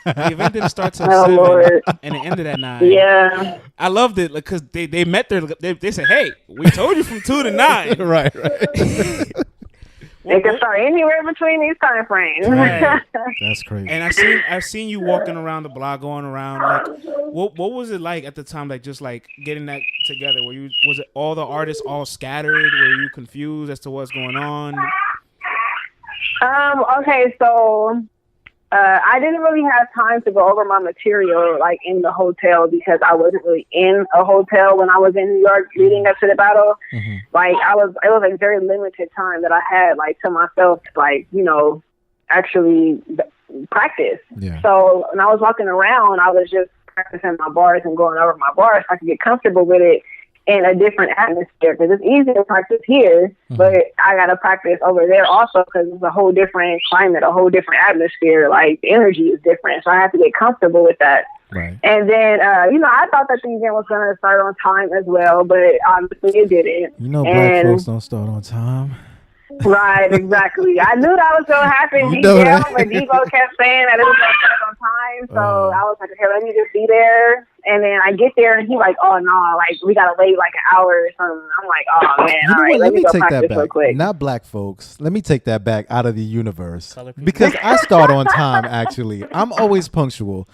The event didn't start till 7, Lord. and it ended at 9. Yeah. I loved it because they met they said, "Hey, we told you from 2 to 9." Right. It can start anywhere between these time frames. Right. That's crazy. And I've seen you walking around the block, going around. Like, what was it like at the time? Like, just like getting that together. Was it all the artists all scattered? Were you confused as to what's going on? Okay, so I didn't really have time to go over my material like in the hotel because I wasn't really in a hotel when I was in New York leading up to the battle. Mm-hmm. Like it was like very limited time that I had like to myself to like, you know, actually practice. Yeah. So when I was walking around, I was just practicing my bars and going over my bars so I could get comfortable with it in a different atmosphere, because it's easy to practice here, but I got to practice over there also because it's a whole different climate, a whole different atmosphere. Like, the energy is different, so I have to get comfortable with that. Right. And then, you know, I thought that the event was going to start on time as well, but obviously it didn't. You know, black folks don't start on time. Right, exactly. I knew that was going to happen. You know that. But Devo kept saying that it was going to start on time, so I was like, okay, let me just be there. And then I get there, and he's like, oh, no, like, we got to wait like an hour or something. I'm like, oh, man, You know all what? right, Let me go take that practice real back. quick. Not black folks. Let me take that back out of the universe. Because I start on time, actually. I'm always punctual.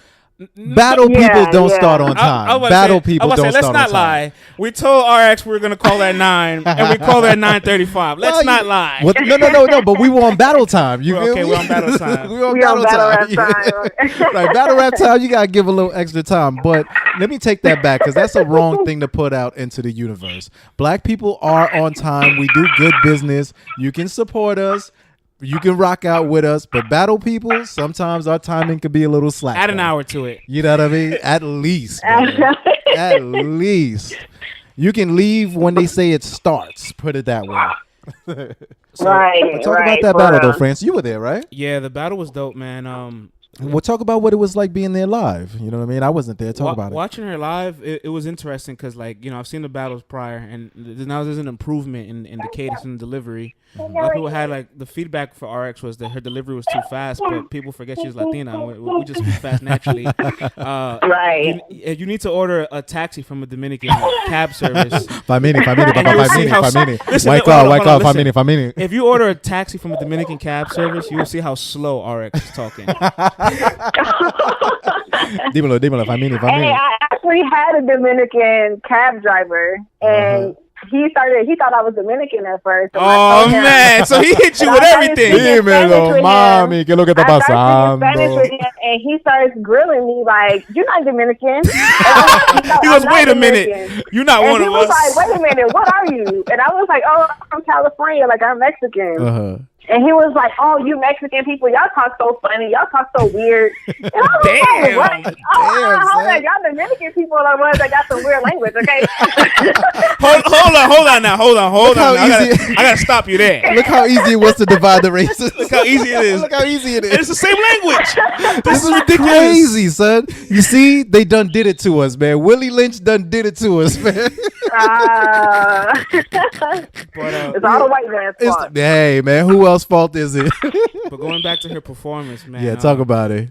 Battle people don't start on time. Battle people don't start on time. Let's not lie. We told RX we were going to call at 9, and we called at 9:35. Let's not lie. No. But we were on battle time. You feel me? We're on battle time. we on battle time. Like, battle rap time, you got to give a little extra time. But let me take that back, because that's a wrong thing to put out into the universe. Black people are on time. We do good business. You can support us. You can rock out with us, but battle people, sometimes our timing could be a little slack. Add an hour to it. You know what I mean? At least. At least. You can leave when they say it starts. Put it that way. Right. Talk about that battle, though, France. You were there, right? Yeah, the battle was dope, man. Well, talk about what it was like being there live. You know what I mean? I wasn't there. Talk about it. Watching her live, it was interesting because, like, you know, I've seen the battles prior, and now there's an improvement in the cadence and the delivery. A lot of people had, like, the feedback for RX was that her delivery was too fast, but people forget she's Latina. We just speak fast naturally. Right. You need to order a taxi from a Dominican cab service. 5 minutes. If you order a taxi from a Dominican cab service, you will see how slow RX is talking. Dímelo, 5 minutes. Hey, I actually had a Dominican cab driver, and he thought I was Dominican at first. So man, so he hit you with everything. Dímelo, mami, ¿qué lo que está pasando? And he starts grilling me like, "You're not Dominican." He goes, "Wait a minute, you're not one of us." He was like, "Wait a minute, what are you?" And I was like, "Oh, I'm from California, like I'm Mexican." And he was like, "Oh, you Mexican people, y'all talk so funny. Y'all talk so weird." And I was Damn. like, what? Damn, y'all Dominican people are the ones that got some weird language, okay? Hold on now. Hold on. I gotta stop you there. Look how easy it was to divide the races. Look how easy it is. Look how easy it is. And it's the same language. This is ridiculous. Crazy, son. You see, they done did it to us, man. Willie Lynch done did it to us, man. It's all the white man's fault. Hey, man, who else's fault is it? But going back to her performance, man. Yeah, talk about it.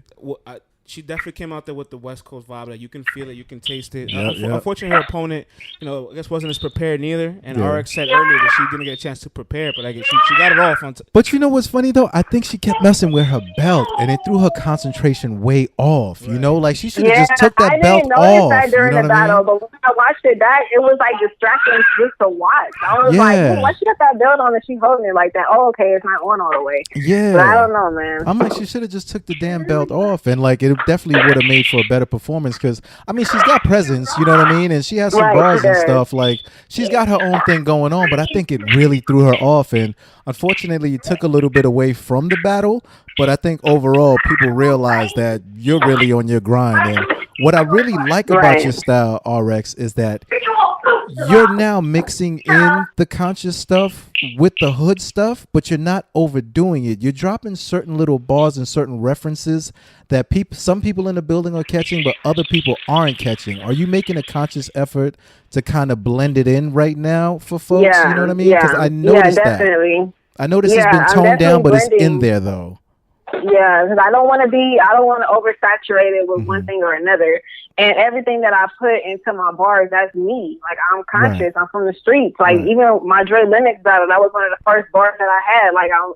She definitely came out there with the West Coast vibe. Like, you can feel it, you can taste it. Yep. Unfortunately, her opponent, you know, I guess wasn't as prepared neither. And RX said earlier that she didn't get a chance to prepare, but like she got it off on. But you know what's funny though? I think she kept messing with her belt, and it threw her concentration way off. Right. You know, like she should have just took that belt off. I didn't notice that during the battle, but when I watched it back, it was like distracting just to watch. I was like, why she got that belt on and she holding it like that? Oh, okay, it's not on all the way. Yeah, but I don't know, man. I'm like, she should have just took the damn belt off, and like it definitely would have made for a better performance, because I mean she's got presence, you know what I mean, and she has some bars and stuff. Like, she's got her own thing going on, but I think it really threw her off, and unfortunately it took a little bit away from the battle. But I think overall people realize that you're really on your grind, and what I really like about your style, RX, is that you're now mixing in the conscious stuff with the hood stuff, but you're not overdoing it. You're dropping certain little bars and certain references that some people in the building are catching, but other people aren't catching. Are you making a conscious effort to kind of blend it in right now for folks? Yeah, you know what I mean? Because I noticed definitely. I noticed it's been toned down, but it's in there though. Yeah, because I don't want to oversaturate it with one thing or another. And everything that I put into my bars, that's me. Like, I'm conscious. I'm from the streets. Like, even my Dre Lennox battle, that was one of the first bars that I had. Like, I'm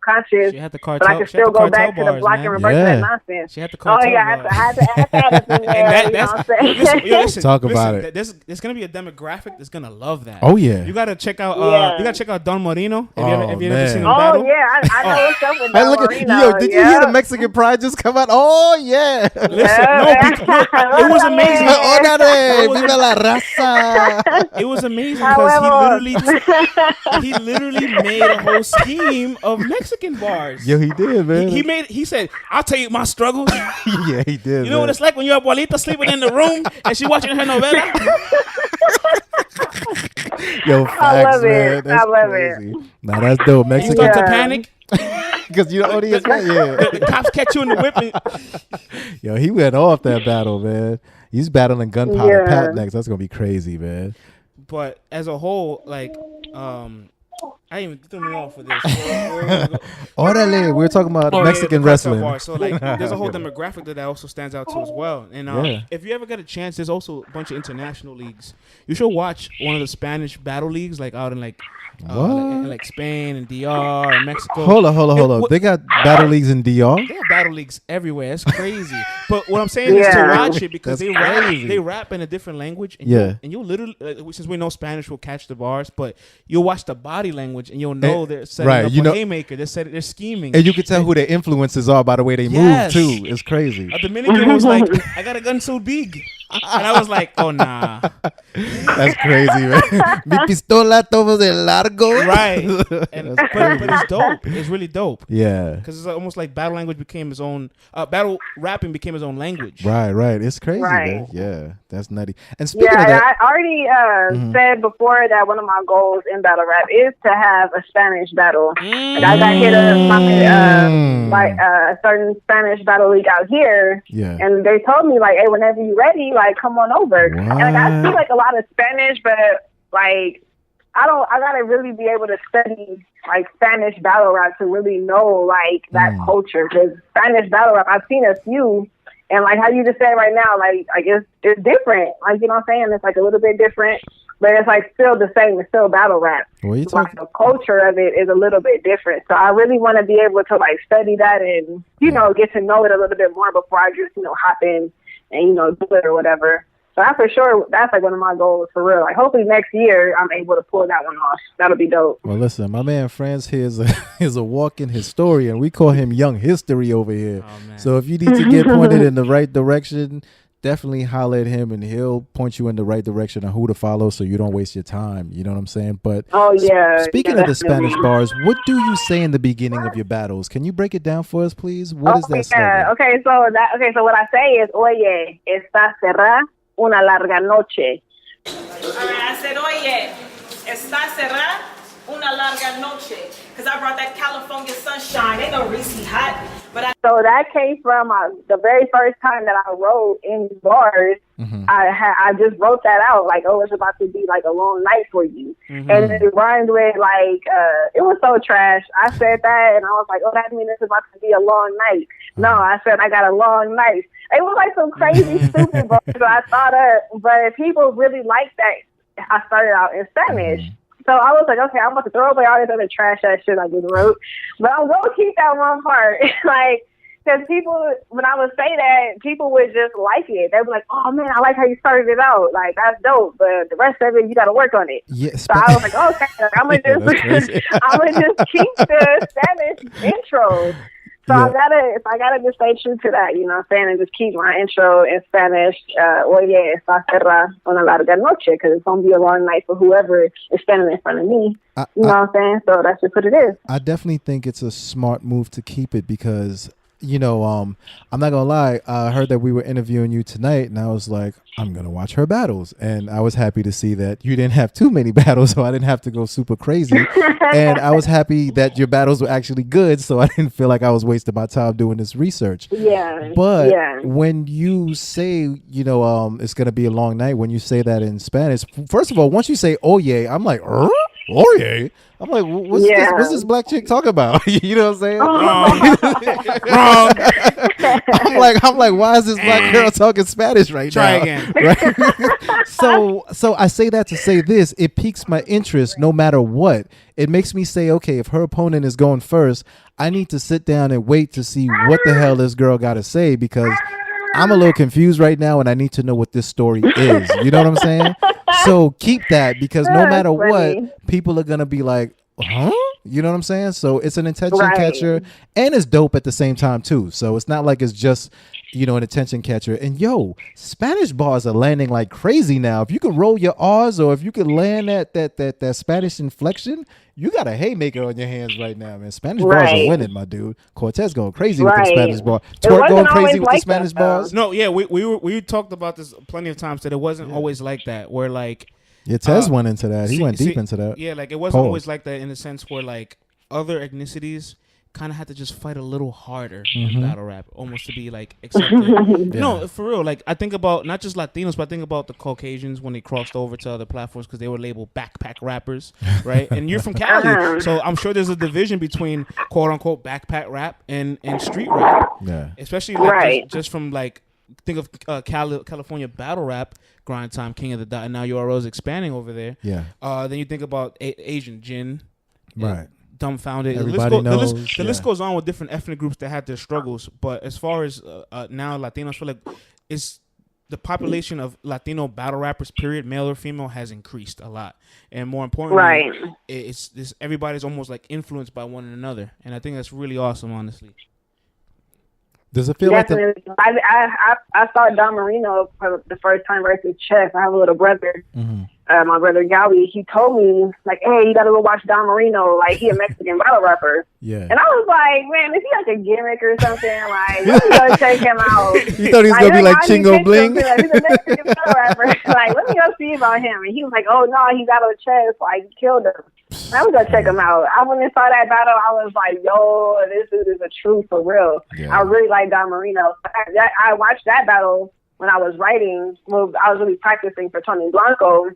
conscious. She had the cartel, but I can still go back to the block and reverse that nonsense. She had the cartel bars. I had to add that in there. Listen, talk about it. There's gonna be a demographic that's gonna love that. Oh yeah. You gotta check out Don Marino. Have you ever seen him Oh battle? yeah, I know what's up with Don Marino. Did you hear the Mexican pride just come out? Oh yeah. Listen, it was amazing. Viva la raza. It was amazing because he literally made a whole scheme of Mexican bars. Yo, he did, man. He said, "I'll tell you my struggles." Yeah, he did. You know what it's like when your abuelita sleeping in the room and she watching her novela. Yo, facts, I love man. it. That's I love crazy. Nah, that's dope. You Mexican. start to panic Because you the audience, yeah. The cops catch you in the whip. Yo, he went off that battle, man. He's battling Gunpowder Pat next. That's gonna be crazy, man. But as a whole, like, I even threw me off for this. Orale, we were talking about Mexican wrestling. Bar. So like, there's a whole demographic that also stands out too as well. And if you ever get a chance, there's also a bunch of international leagues. You should watch one of the Spanish battle leagues, like out in like Spain and DR and Mexico. Hold on. They got battle leagues in DR? They have battle leagues everywhere. It's crazy. But what I'm saying is to watch it because they rap in a different language. And you'll literally, since we know Spanish will catch the bars, but you'll watch the body language and you'll know they're setting up a haymaker. They're scheming. And you can tell who their influences are by the way they move too. It's crazy. A Dominican was like, I got a gun so big. And I was like, oh, nah. That's crazy, man. Mi pistola todo de largo. Right. But it's dope. It's really dope. Yeah. Because it's almost like battle language became his own, battle rapping became his own language. Right. It's crazy, man. Yeah. That's nutty. And speaking of that. I already said before that one of my goals in battle rap is to have a Spanish battle. Like I got hit up by a certain Spanish battle league out here. Yeah. And they told me, like, hey, whenever you're ready, like, come on over. Wow. And like, I speak like a lot of Spanish, but like I gotta really be able to study like Spanish battle rap to really know like that culture. Because Spanish battle rap, I've seen a few, and like how you just said right now, like it's different. Like, you know what I'm saying? It's like a little bit different, but it's like still the same. It's still battle rap. Like the culture of it is a little bit different. So I really want to be able to like study that and get to know it a little bit more before I just hop in and do it or whatever. So I for sure, that's like one of my goals for real. Like hopefully next year I'm able to pull that one off. That'll be dope. Well, listen, my man Franz here is a walking historian. We call him Young History over here. Oh, so if you need to get pointed in the right direction, definitely holler at him and he'll point you in the right direction on who to follow so you don't waste your time. You know what I'm saying? But speaking of the Spanish bars, what do you say in the beginning of your battles? Can you break it down for us, please? What is that slogan? Okay, so what I say is, oye, está cerrada una larga noche. All right, I said, oye, está cerrada una larga noche. Because I brought that California sunshine. Ain't no Reese hot. So that came from the very first time that I wrote in bars. I just wrote that out like, oh, it's about to be like a long night for you. And it rhymed with like, it was so trash. I said that and I was like, oh, that means it's about to be a long night. No, I said I got a long night. It was like some crazy stupid bars that I thought of, but people really liked that. I started out in Spanish. So I was like, okay, I'm about to throw away all this other trash ass shit I just wrote, but I'm going to keep that one part. Like, because people, when I would say that, people would just like it. They were like, oh man, I like how you started it out. Like, that's dope, but the rest of it, you got to work on it. Yes. So I was like, okay, I'm going to just keep the Spanish intro. So I gotta just stay true to that, you know what I'm saying, and just keep my intro in Spanish. Oye, está cerrada una larga noche, because it's gonna be a long night for whoever is standing in front of me. You know what I'm saying? So that's just what it is. I definitely think it's a smart move to keep it because, I'm not gonna lie. I heard that we were interviewing you tonight, and I was like, I'm gonna watch her battles, and I was happy to see that you didn't have too many battles, so I didn't have to go super crazy. And I was happy that your battles were actually good, so I didn't feel like I was wasting my time doing this research. Yeah. But when you say, it's gonna be a long night, when you say that in Spanish, first of all, once you say "oye," I'm like, Laurier. I'm like, what's this black chick talking about? You know what I'm saying? Wrong. I'm like, why is this black girl talking Spanish right Try now? again. Right? So I say that to say this: it piques my interest, no matter what. It makes me say, okay, if her opponent is going first, I need to sit down and wait to see what the hell this girl got to say, because I'm a little confused right now, and I need to know what this story is. You know what I'm saying? So keep that, because no matter what, people are gonna be like, huh? You know what I'm saying? So it's an attention catcher, and it's dope at the same time too. So it's not like it's just, you know, an attention catcher. And yo, Spanish bars are landing like crazy now. If you can roll your R's, or if you can land that Spanish inflection, you got a haymaker on your hands right now, man. Spanish bars are winning, my dude. Cortez going crazy with the Spanish bar. Twerk going crazy with the Spanish bars. No, yeah, we talked about this plenty of times, that it wasn't always like that. Where like, yeah, Tez went into that. He went deep into that. Yeah, like it wasn't always like that, in the sense where like other ethnicities kind of had to just fight a little harder in battle rap, almost to be like accepted. No, for real. Like I think about not just Latinos, but I think about the Caucasians when they crossed over to other platforms, because they were labeled backpack rappers, right? And you're from Cali, so I'm sure there's a division between quote unquote backpack rap and street rap. Yeah, especially like just from like, think of California battle rap, Grind Time, King of the Dot, and now URL is expanding over there. Yeah. Then you think about Asian Jin, right? Dumbfounded. Everybody knows. The list goes on with different ethnic groups that had their struggles. But as far as now Latinos, feel like it's the population of Latino battle rappers, period, male or female, has increased a lot. And more importantly, it's this, everybody's almost like influenced by one another. And I think that's really awesome, honestly. Does it feel Definitely. like I saw Don Marino for the first time versus Chess. I have a little brother, my brother Gowie. He told me, like, hey, you got to go watch Don Marino. Like, he a Mexican battle rapper. Yeah. And I was like, man, is he like a gimmick or something? Like, let me go check him out. You thought he was going to be like Chingo Bling? He's a Mexican battle rapper. Like, let me go see about him. And he was like, oh, no, he got on Chess. Like, he killed him. I was gonna check him out. I went and saw that battle. I was like, yo, this dude is a truth for real. Yeah. I really like Don Marino. I watched that battle when I was writing. Well, I was really practicing for Tony Blanco.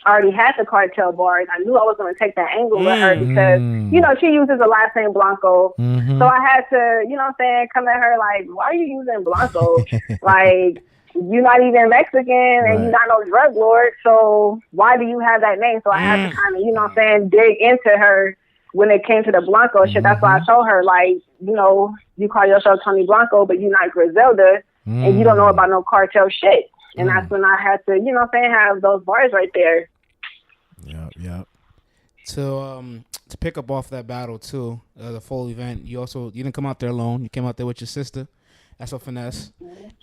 I already had the cartel bars. I knew I was going to take that angle with her because, you know, she uses the last name Blanco. So I had to, you know what I'm saying, come at her like, why are you using Blanco? Like, you're not even Mexican and you're not no drug lord, so why do you have that name? So I had to kind of, you know what I'm saying, dig into her when it came to the Blanco shit. That's why I told her, like, you know, you call yourself Tony Blanco, but you're not Griselda, and you don't know about no cartel shit. And that's when I had to, you know what I'm saying, have those bars right there. Yeah. To pick up off that battle, too, the full event, you didn't come out there alone. You came out there with your sister. That's a finesse.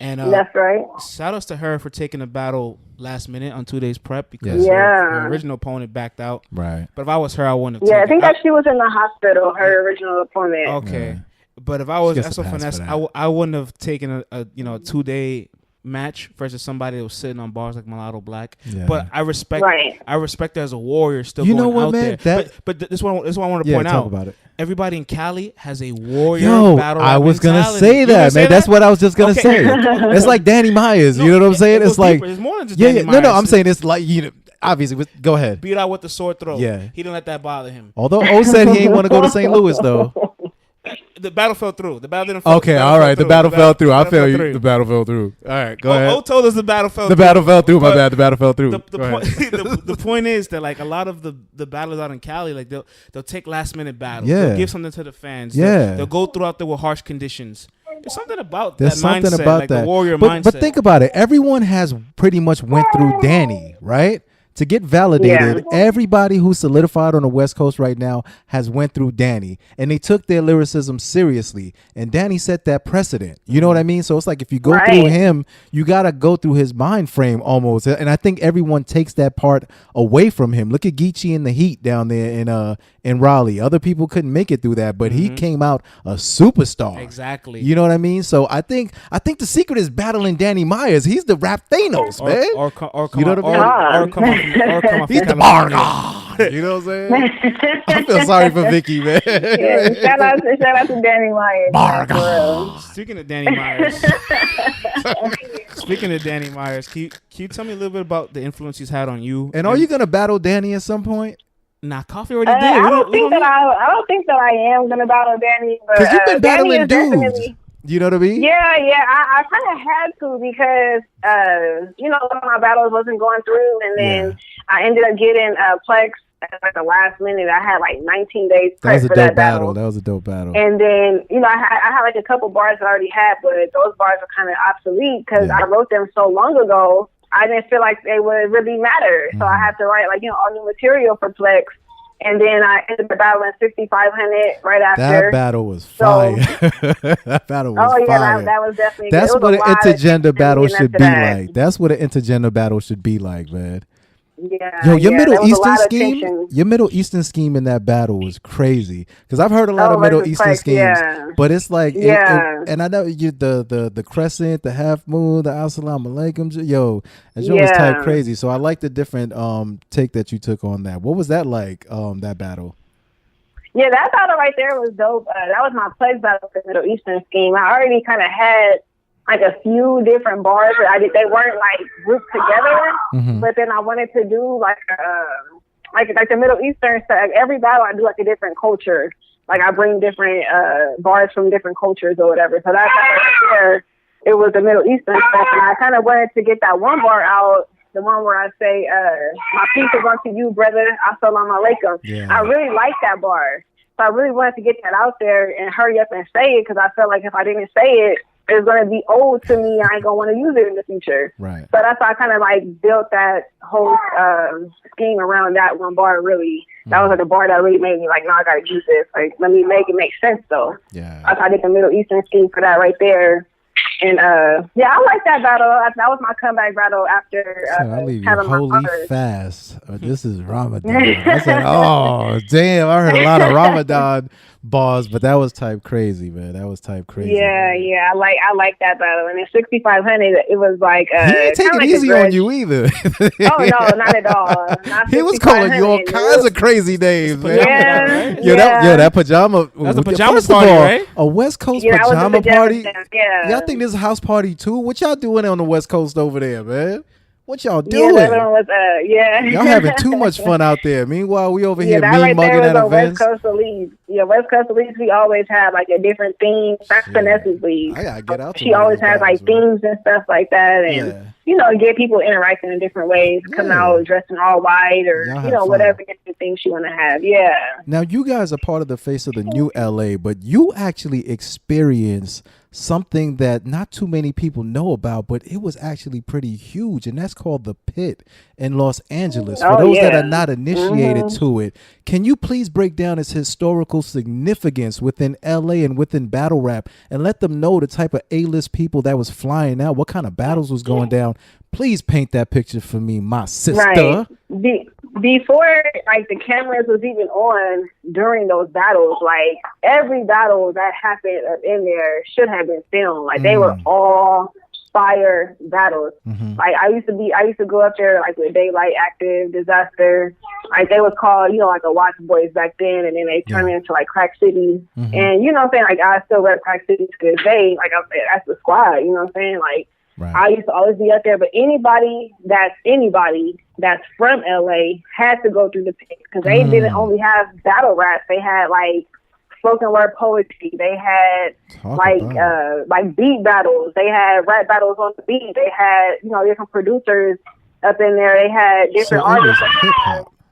And that's right. Shout outs to her for taking the battle last minute on 2 days prep, because her original opponent backed out. Right. But if I was her, I wouldn't have taken it. I think that she was in the hospital, her original opponent. Okay. Yeah. But if I was that's a finesse, I wouldn't have taken a 2-day match versus somebody that was sitting on bars like Mulatto Black. Yeah. But I respect her as a warrior still going out there. But this one I want to point out. Talk about it. Everybody in Cali has a warrior battle rap I was going to mentality. say that, man. That's what I was just going to say. It's like Danny Myers. You know what I'm saying? It's like deeper. It's more than just Danny Myers. No, I'm saying it's like, you know, obviously, go ahead. Beat out with the sore throat. Yeah. He didn't let that bother him. Although O said he ain't want to go to St. Louis, though. The battle fell through. The battle didn't fall through. Okay, all right. The battle fell through. I feel you. The battle fell through. All right, go ahead. O told us the battle fell through. The battle fell through. My bad. The battle fell through. The point is that, like, a lot of the battles out in Cali, like, they'll take last minute battles. Yeah. They'll give something to the fans. Yeah. They'll go throughout there with harsh conditions. There's something about that mindset, like the warrior mindset. But think about it. Everyone has pretty much went through Danny, right? To get validated, everybody who's solidified on the West Coast right now has went through Danny, and they took their lyricism seriously. And Danny set that precedent. You know what I mean? So it's like if you go through him, you got to go through his mind frame almost. And I think everyone takes that part away from him. Look at Geechee in the Heat down there in Raleigh. Other people couldn't make it through that, but he came out a superstar. Exactly. You know what I mean? So I think the secret is battling Danny Myers. He's the rap Thanos, man. Or come he's the bar god. You know what I'm saying? I feel sorry for Vicky, man. Shout out to Danny Myers. Bar god. Speaking of Danny Myers, can you tell me a little bit about the influence he's had on you? And are you gonna battle Danny at some point? Nah, Coffee already did. I don't think that I am gonna battle Danny, because you've been battling dudes. You know what I mean? Yeah. I kind of had to because one of my battles wasn't going through, and then I ended up getting Plex at like the last minute. I had like 19 days prep for that battle. That was a dope battle. And then I had like a couple bars that I already had, but those bars were kind of obsolete because I wrote them so long ago. I didn't feel like they would really matter, so I had to write all new material for Plex. And then I ended up battling 6500 right after. That battle was fire. That battle was fire. That was definitely. That's good. what an intergender battle should be like. That's what an intergender battle should be like, man. Yeah. Yo, your Middle Eastern scheme in that battle was crazy. Because I've heard a lot of Middle Eastern schemes, but it's like, and I know you the crescent, the half moon, the assalamu alaikum. Yo, that was type crazy. So I like the different take that you took on that. What was that like? That battle? Yeah, that battle right there was dope. That was my place battle for the Middle Eastern scheme. I already kind of had like a few different bars. They weren't like grouped together, but then I wanted to do like the Middle Eastern stuff. Every battle I do like a different culture. Like I bring different bars from different cultures or whatever. So that's where it was the Middle Eastern stuff, and I kind of wanted to get that one bar out. The one where I say, my peace is unto you, brother. Assalamu alaikum. Yeah. I really like that bar. So I really wanted to get that out there and hurry up and say it because I felt like if I didn't say it, it's going to be old to me. I ain't going to want to use it in the future. Right. So that's why I kind of like built that whole scheme around that one bar, really. That was like the bar that really made me like, no, I got to use this. Like, let me make it make sense, though. Yeah. I did the Middle Eastern scheme for that right there. And I like that battle. That was my comeback battle after I leave you having holy my fast. This is Ramadan. I said, oh damn! I heard a lot of Ramadan bars, but that was type crazy, man. That was type crazy. Yeah. I like that battle. And in 6500, it was like he ain't taking it easy on you either. Oh no, not at all. Not he was calling you all kinds of crazy names, man. Yeah, that pajama. That's a pajama first party, of all, right? A West Coast pajama party. Yeah. Y'all think this is a house party too? What y'all doing on the West Coast over there, man? What y'all doing? Yeah, that one was, Y'all having too much fun out there. Meanwhile, we over here mean mugging at events. West Coast Elite. Yeah, West Coast Elite, we always have like a different theme. That's Vanessa's league. I gotta get out. She always has like themes and stuff like that, and get people interacting in different ways. Come out dressed in all white or whatever different things you want to have. Yeah. Now you guys are part of the face of the new LA, but you actually experience something that not too many people know about, but it was actually pretty huge, and that's called the Pit in Los Angeles. For those that are not initiated to it, can you please break down its historical significance within LA and within battle rap, and let them know the type of A-list people that was flying out, what kind of battles was going down? Please paint that picture for me, my sister. Right. Before like the cameras was even on during those battles, like every battle that happened up in there should have been filmed. Like they were all fire battles. Like I used to go up there like with Daylight, Active, Disaster. Like they was called, like a Watch Boys back then, and then they turned into like Crack City. And you know what I'm saying? Like I still rep Crack City to this day. Like that's the squad. You know what I'm saying? Like I used to always be up there, but anybody that's from LA had to go through the Pit because they didn't only have battle rap. They had like spoken word poetry. They had like beat battles. They had rap battles on the beat. They had different producers up in there. They had different artists.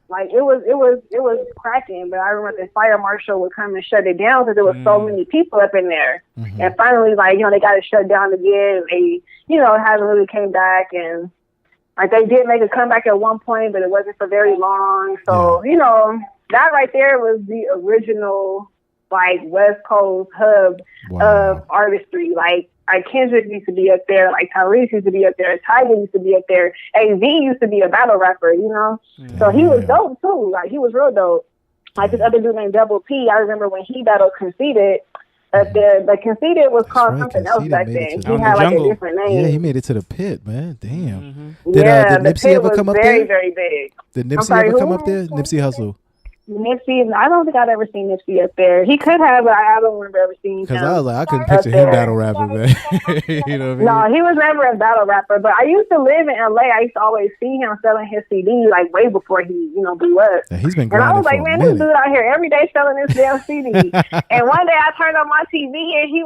Like it was cracking. But I remember the fire marshal would come and shut it down because there was so many people up in there. And finally, like they got it shut down again. They haven't really came back, and like they did make a comeback at one point, but it wasn't for very long. So that right there was the original like West Coast hub of artistry. Like Kendrick used to be up there, like Tyrese used to be up there, Tiger used to be up there, AZ used to be a battle rapper, So he was dope too. Like he was real dope. Like this other dude named Double P, I remember when he battled Conceited up there, but Conceited was called something else back then. He had like a different name. Yeah, he made it to the Pit, man. Damn. Did Nipsey ever come up there? Very, very big. Did Nipsey ever come up there? Nipsey Hussle. Nipsey, I don't think I've ever seen Nipsey up there. He could have, but I don't remember ever seeing him. Because I was like, I couldn't picture him battle rapping, man. You know what I mean? No, he was never a battle rapper. But I used to live in LA. I used to always see him selling his CD like way before he, blew up. Yeah, he's been grinding. And I was like, for man, a this minute. dude out here every day selling this damn CD. And one day I turned on my TV and he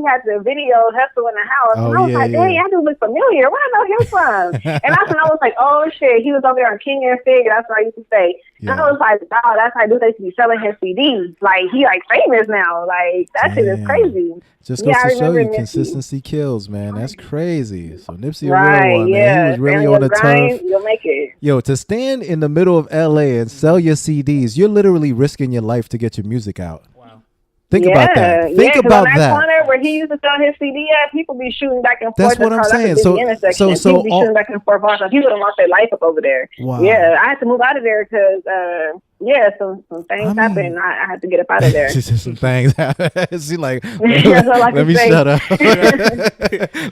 had the video Hustle in the house. Oh, and I was like, dang, I do look familiar. Where I know him from? And that's when I was like, oh shit, he was over there on King and Fig. That's what I used to say. Yeah. And I was like, wow, that's how dude they used to be selling his CDs. Like, he like famous now. Like, that shit is crazy. Just goes to show you consistency kills, man. That's crazy. So Nipsey, a real one, man. He was really on the turf. You'll make it. Yo, to stand in the middle of LA and sell your CDs, you're literally risking your life to get your music out. Think about that. Think about on that. Corner where he used to sell his CD at, people be shooting back and forth. That's what I'm saying. So people be shooting back and forth. He would have lost their life up over there. Wow. Yeah, I had to move out of there because some things happened. I had to get up out of there. Some things happened. She like, let me shut up.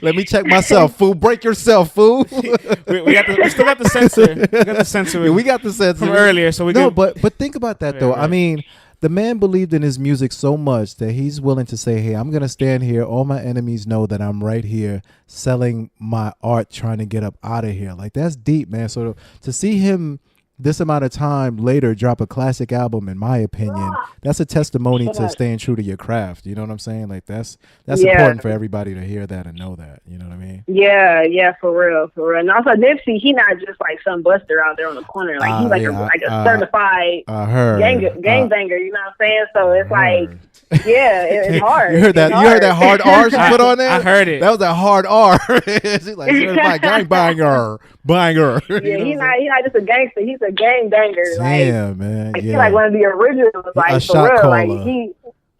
Let me check myself, fool. Break yourself, fool. we still got the censor. We got the censor. We got the censor from earlier. So but think about that though. Right. I mean, the man believed in his music so much that he's willing to say, hey, I'm going to stand here. All my enemies know that I'm right here selling my art, trying to get up out of here. Like, that's deep, man. So to see him this amount of time later drop a classic album, in my opinion, that's a testimony to staying true to your craft. You know what I'm saying? Like, that's important for everybody to hear that and know that. You know what I mean? Yeah, for real. And also Nipsey, he not just like some buster out there on the corner. Like, he's like a certified gangbanger. You know what I'm saying? So it's like, it's hard. You heard that? You heard that hard R she put on there? I heard it. That was that hard R. She's like certified gangbanger. Banger. Yeah, he's not just a gangster. He's a gangbanger. Damn, man. He's like one of the originals. Like, a for shot real. caller. Like, He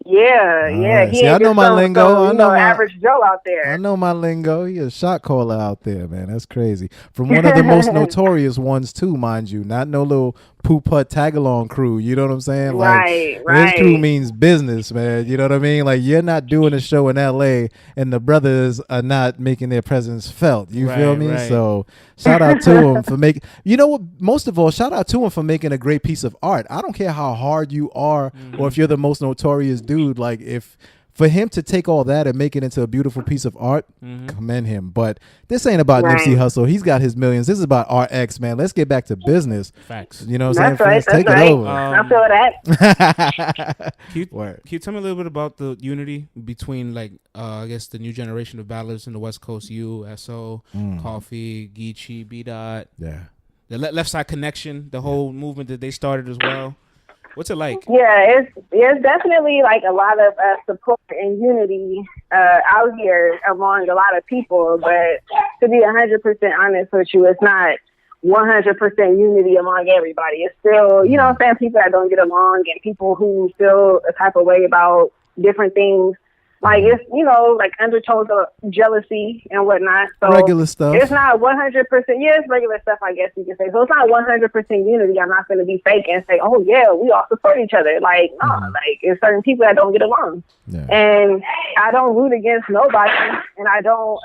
See, I know my lingo. I know average Joe out there. I know my lingo. He a shot caller out there, man. That's crazy. From one of the most notorious ones too, mind you. Not no little poo-putt tag-along crew. You know what I'm saying? Like, right. This crew means business, man. You know what I mean? Like, you're not doing a show in L.A. and the brothers are not making their presence felt. You feel me? Right. So shout out to him for making. You know what? Most of all, shout out to him for making a great piece of art. I don't care how hard you are or if you're the most notorious dude. Like, for him to take all that and make it into a beautiful piece of art, commend him. But this ain't about Nipsey Hussle. He's got his millions. This is about RX, man. Let's get back to business. Facts. You know what I'm saying? Right, Take it over. I feel that. Can you tell me a little bit about the unity between, like, I guess the new generation of battlers in the West Coast, you, SO, Coffee, Geechee, B-Dot, the Left Side Connection, the whole movement that they started as well? What's it like? Yeah, it's definitely like a lot of support and unity out here among a lot of people. But to be 100% honest with you, it's not 100% unity among everybody. It's still, you know what I'm saying, people that don't get along and people who feel a type of way about different things. Like, it's, like undertones of jealousy and whatnot. So regular stuff. It's not 100%. Yeah, it's regular stuff, I guess you can say. So it's not 100% unity. I'm not going to be fake and say, oh, yeah, we all support each other. Like, no, like, it's certain people that don't get along. Yeah. And I don't root against nobody. And I don't,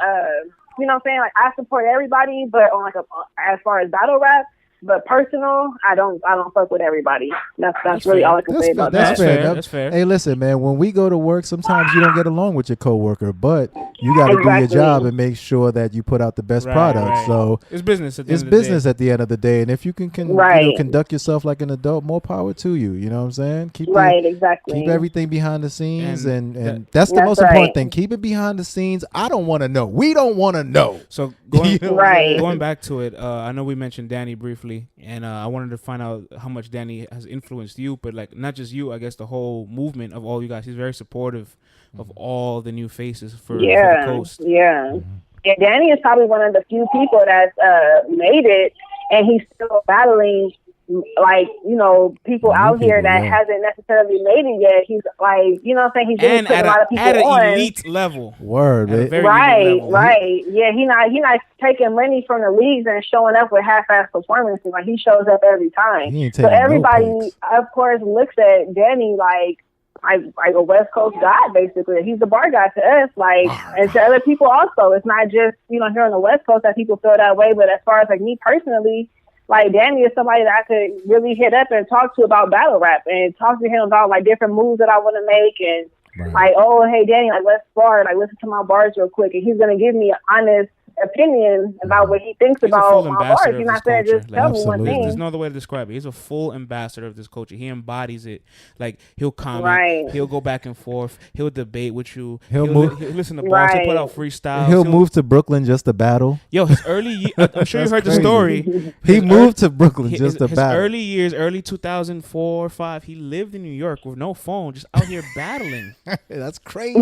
you know what I'm saying? Like, I support everybody, but on as far as battle rap, but personal, I don't fuck with everybody. That's really all I can say about that. That's fair. Hey, listen, man. When we go to work, sometimes you don't get along with your coworker, but you got to do your job and make sure that you put out the best product. Right. So it's business. At the end of the day. And if you can conduct yourself like an adult, more power to you. You know what I'm saying? Keep everything behind the scenes, and that's the most important thing. Keep it behind the scenes. I don't want to know. We don't want to know. So going back to it, I know we mentioned Danny briefly. And I wanted to find out how much Danny has influenced you, but like not just you, I guess the whole movement of all you guys. He's very supportive of all the new faces for the coast. Yeah. And Danny is probably one of the few people that's made it, and he's still battling, like, people out here that hasn't necessarily made it yet. He's like, you know what I'm saying? He's really putting a lot of people at on. an elite level. Word, right. Yeah, he not taking money from the leagues and showing up with half-ass performances. Like, he shows up every time. So everybody, of course, looks at Danny like a West Coast god, basically. He's the bar guy to us, like, and to other people also. It's not just, here on the West Coast that people feel that way, but as far as, like, me personally, like Danny is somebody that I could really hit up and talk to about battle rap and talk to him about like different moves that I want to make and like, oh, hey Danny, like let's spar, like listen to my bars real quick, and he's gonna give me an honest opinion about what he thinks about my bars. He's not saying just tell me one thing. There's no other way to describe it. He's a full ambassador of this culture. He embodies it. Like he'll comment, he'll go back and forth, he'll debate with you, he'll listen to bars, he'll put out freestyles. He'll move to Brooklyn just to battle. Yo, his early I'm sure you heard the story. He moved to Brooklyn just to battle. His early years, early 2004 or 5, he lived in New York with no phone, just out here battling. That's crazy.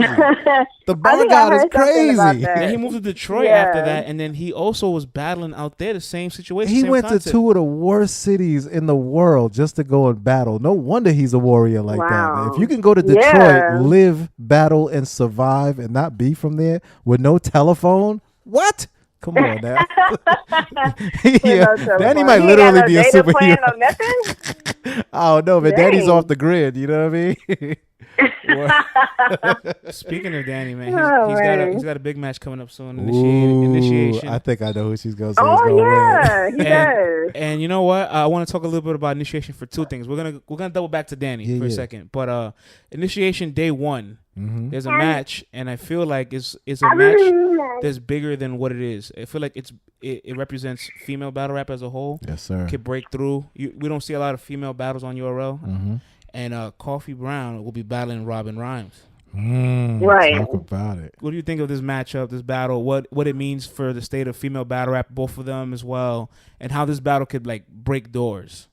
The bar god is crazy. Then he moved to Detroit after that, and then he also was battling out there, the same situation. He went to 2 of the worst cities in the world just to go and battle. No wonder he's a warrior like that. If you can go to Detroit, live, battle, and survive and not be from there with no telephone, what? Come on now. Danny might literally be a superhero. I don't know, man. Danny's off the grid. You know what I mean? Speaking of Danny, man, he's got a big match coming up soon. Initiation. I think I know who she's gonna say. Oh he does. And you know what? I want to talk a little bit about initiation for 2 things. We're gonna double back to Danny for a second, but initiation day 1. There's a match, and I feel like it's a match that's bigger than what it is. I feel like it represents female battle rap as a whole. Yes, sir. Could break through. We don't see a lot of female battles on URL. And Coffee Brown will be battling Robin Rhymes. Right. Talk about it. What do you think of this matchup, this battle? What it means for the state of female battle rap, both of them as well, and how this battle could like break doors?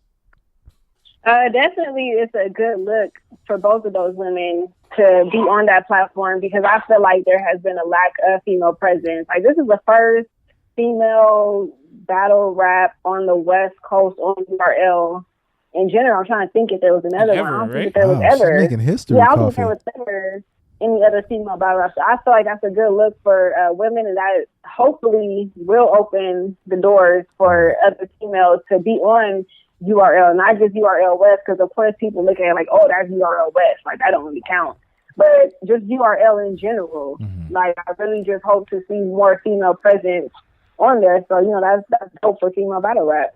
Definitely, it's a good look for both of those women to be on that platform, because I feel like there has been a lack of female presence. Like, this is the first female battle rap on the West Coast on URL. In general, I'm trying to think if there was another one. I don't think there was ever. She's making history. Yeah, I don't think there was ever any other female battle rap. So I feel like that's a good look for women, and that hopefully will open the doors for other females to be on URL, not just URL West, because of course people look at it like, oh, that's URL West, like that don't really count. But just URL in general, like I really just hope to see more female presence on there. So that's dope for female battle rap.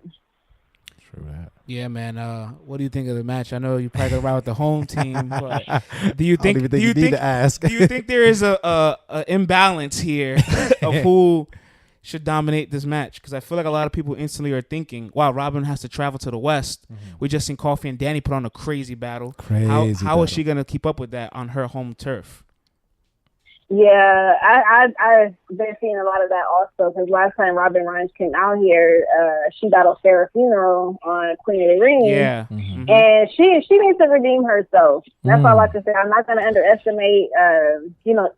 True that. Yeah, man. What do you think of the match? I know you probably ride with the home team, but do you think there is a imbalance here of who should dominate this match? Because I feel like a lot of people instantly are thinking, wow, Robin has to travel to the West. We just seen Coffee and Danny put on a crazy battle. How is she going to keep up with that on her home turf? Yeah, I've been seeing a lot of that also, because last time Robin Rhymes came out here, she battled Sarah Funeral on Queen of the Ring. Yeah. And she needs to redeem herself. That's all I like to say. I'm not going to underestimate,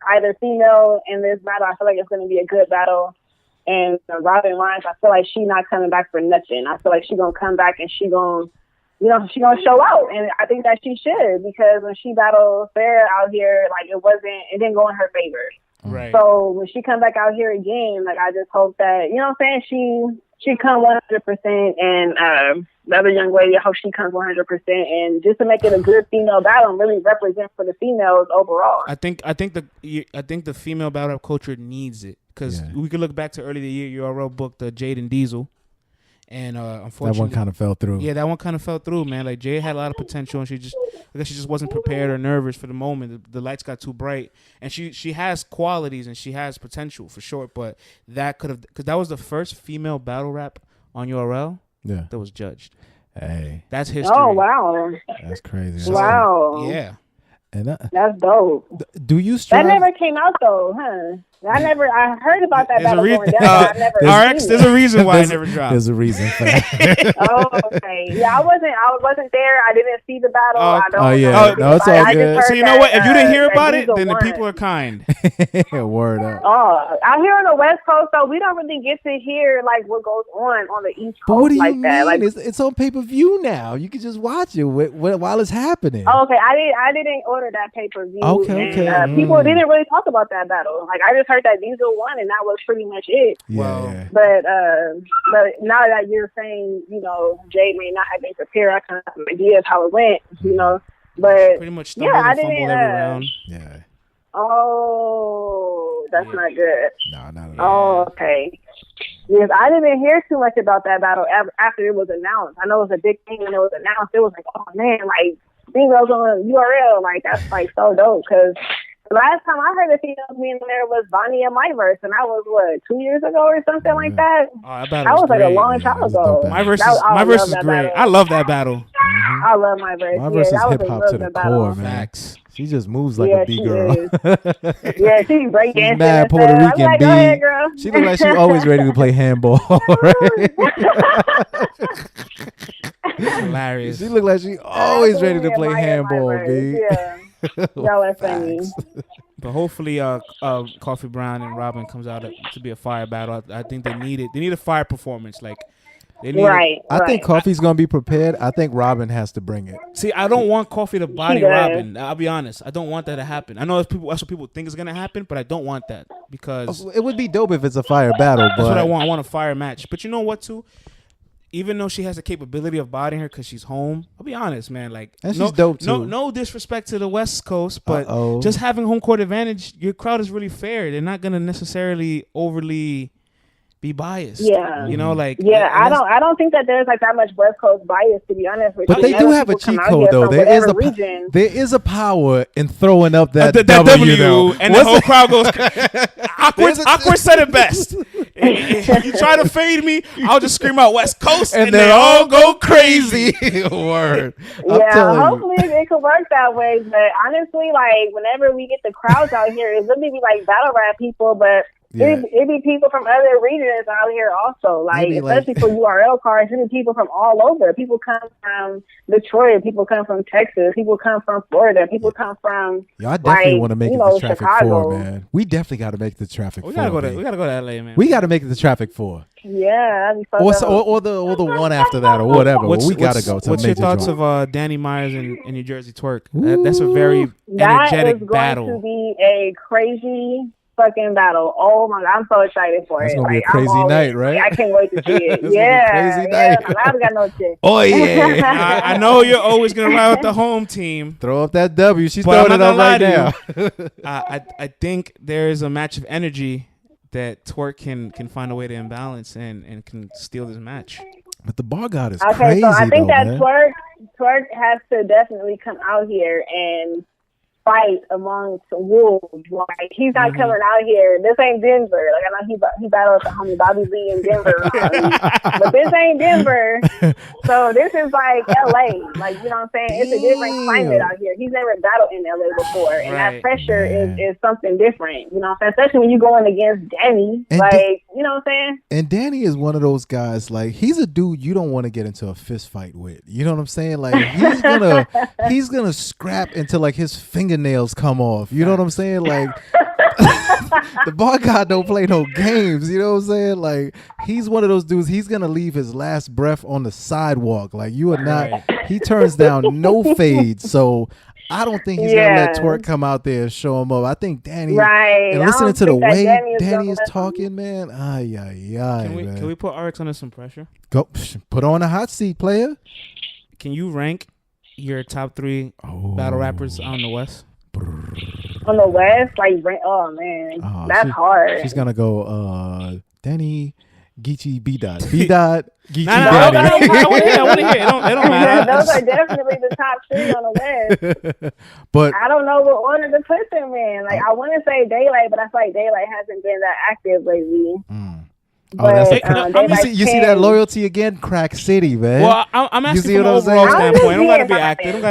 either female in this battle. I feel like it's going to be a good battle. And Robin Rhymes, I feel like she's not coming back for nothing. I feel like she's going to come back and she's going to show out. And I think that she should, because when she battled Sarah out here, like it didn't go in her favor. Right. So when she come back out here again, like I just hope that, she come 100%, and the other young lady, I hope she comes 100%, and just to make it a good female battle and really represent for the females overall. I think the female battle rap culture needs it, because we could look back to early the year. URL booked Jade and Diesel, and unfortunately that one kind of fell through. Yeah, that one kind of fell through, man. Like, Jade had a lot of potential, and she just wasn't prepared or nervous for the moment. The lights got too bright, and she has qualities and she has potential for sure. But that could have, because that was the first female battle rap on URL that was judged. Hey, that's history. Oh wow, that's crazy. Wow, yeah, and that's dope. Do you strive? That never came out though, huh? I heard about that battle going down. There's a reason why I never dropped. There's a reason for Oh, okay. Yeah, I wasn't there. I didn't see the battle. No, it's all good. So you know what? If you didn't hear about it, then the people are kind. Word up. Oh, out here on the West Coast, though, we don't really get to hear like what goes on the East Coast. But what do you like mean? That. Like, it's on pay-per-view now. You can just watch it while it's happening. Oh, okay. I didn't order that pay-per-view. Okay. And, people didn't really talk about that battle. Like, I just heard that Diesel won, and that was pretty much it. Yeah. But now that you're saying, Jade may not have been prepared, I kind of have an idea of how it went, But pretty much I didn't. Every round. Yeah. Oh, that's not good. No, not at all. Oh, okay. Yes, I didn't hear too much about that battle after it was announced. I know it was a big thing when it was announced. It was like, oh man, like females on URL, like that's like so dope. Because the last time I heard of females being there was Bonnie and Myverse, and that was what 2 years ago or something like that. Oh, that was like a long time ago. Myverse is great. I love that battle. Mm-hmm. I love Myverse. Myverse is hip hop to the core, man. Facts. She just moves like a B girl. Yeah, she's breakdancing. Mad Puerto Rican like, B. ahead, girl. She look like she's always ready to play handball. Right? Hilarious. She look like she always ready to play handball, B. Yeah. Y'all are funny. But hopefully, Coffee Brown and Robin comes out to be a fire battle. I think they need it. They need a fire performance. Like, they need I think Coffee's gonna be prepared. I think Robin has to bring it. See, I don't want Coffee to body Robin. I'll be honest. I don't want that to happen. I know that's what people think is gonna happen, but I don't want that because it would be dope if it's a fire battle. But that's what I want. I want a fire match. But you know what, too? Even though she has the capability of bodying her because she's home, I'll be honest, man. Like, and she's dope too. No disrespect to the West Coast, but just having home court advantage, your crowd is really fair. They're not gonna necessarily overly be biased. Yeah, you know, like I don't think that there's like that much West Coast bias, to be honest with you. But they do have a cheat code though. There is a power in throwing up that W, and the whole crowd goes. Awkward said it best. You try to fade me, I'll just scream out West Coast, and they all go crazy. Word. Hopefully it could work that way. But honestly, like whenever we get the crowds out here, it really be like battle rap people, but. Yeah. It'd be people from other regions out here also, like especially for URL cards. It'd be people from all over. People come from Detroit. People come from Texas. People come from Florida. People come from. Yo, I definitely want to make it the Traffic Chicago. 4, man. We definitely got to make the Traffic 4. We gotta go to LA, man. We got to make it the Traffic 4. Yeah, that'd be fun. Or the one after that, or whatever. We gotta go to. What's your thoughts of Danny Myers and New Jersey Twerk? That's a very energetic battle. That is going to be a crazy fucking battle. Oh my God, I'm so excited for it. It's gonna be a crazy night, right? I can't wait to see it. Crazy night. I got no chick. Oh yeah. I know you're always gonna ride with the home team. Throw up that W. She's throwing it up right now. I think there is a match of energy that Twerk can find a way to imbalance and can steal this match. But the bar god is crazy. Okay, so I think that man. Twerk has to definitely come out here and fight amongst wolves. Like, he's not coming out here. This ain't Denver. Like, I know he battled the homie Bobby Lee in Denver. But this ain't Denver. So this is like LA. Like, you know what I'm saying? It's a different climate out here. He's never battled in LA before. And that pressure is something different. You know what I'm saying? Especially when you're going against Danny. And you know what I'm saying? And Danny is one of those guys, like, he's a dude you don't want to get into a fist fight with. You know what I'm saying? Like, he's gonna scrap until like his fingernails come off. You know what I'm saying? Like, the bar god don't play no games. You know what I'm saying? Like, he's one of those dudes. He's gonna leave his last breath on the sidewalk. Like, you are not. He turns down no fades. So I don't think he's gonna let Twerk come out there and show him up. I think Danny. And listening to the way Danny is talking, man. Can we put RX under some pressure? Go put on a hot seat, player. Can you rank your top 3 battle rappers on the West? On the West, like, oh man, that's hard. She's gonna go Danny, Geechee, B Dot, Geechee, I want to hear. It don't matter. Those are definitely the top 3 on the West. But I don't know what order to put them in. Like, I want to say Daylight, but I feel like Daylight hasn't been that active lately. But, you see that loyalty again, Crack City, man. Well, I'm asking from an overall standpoint. I don't gotta be active.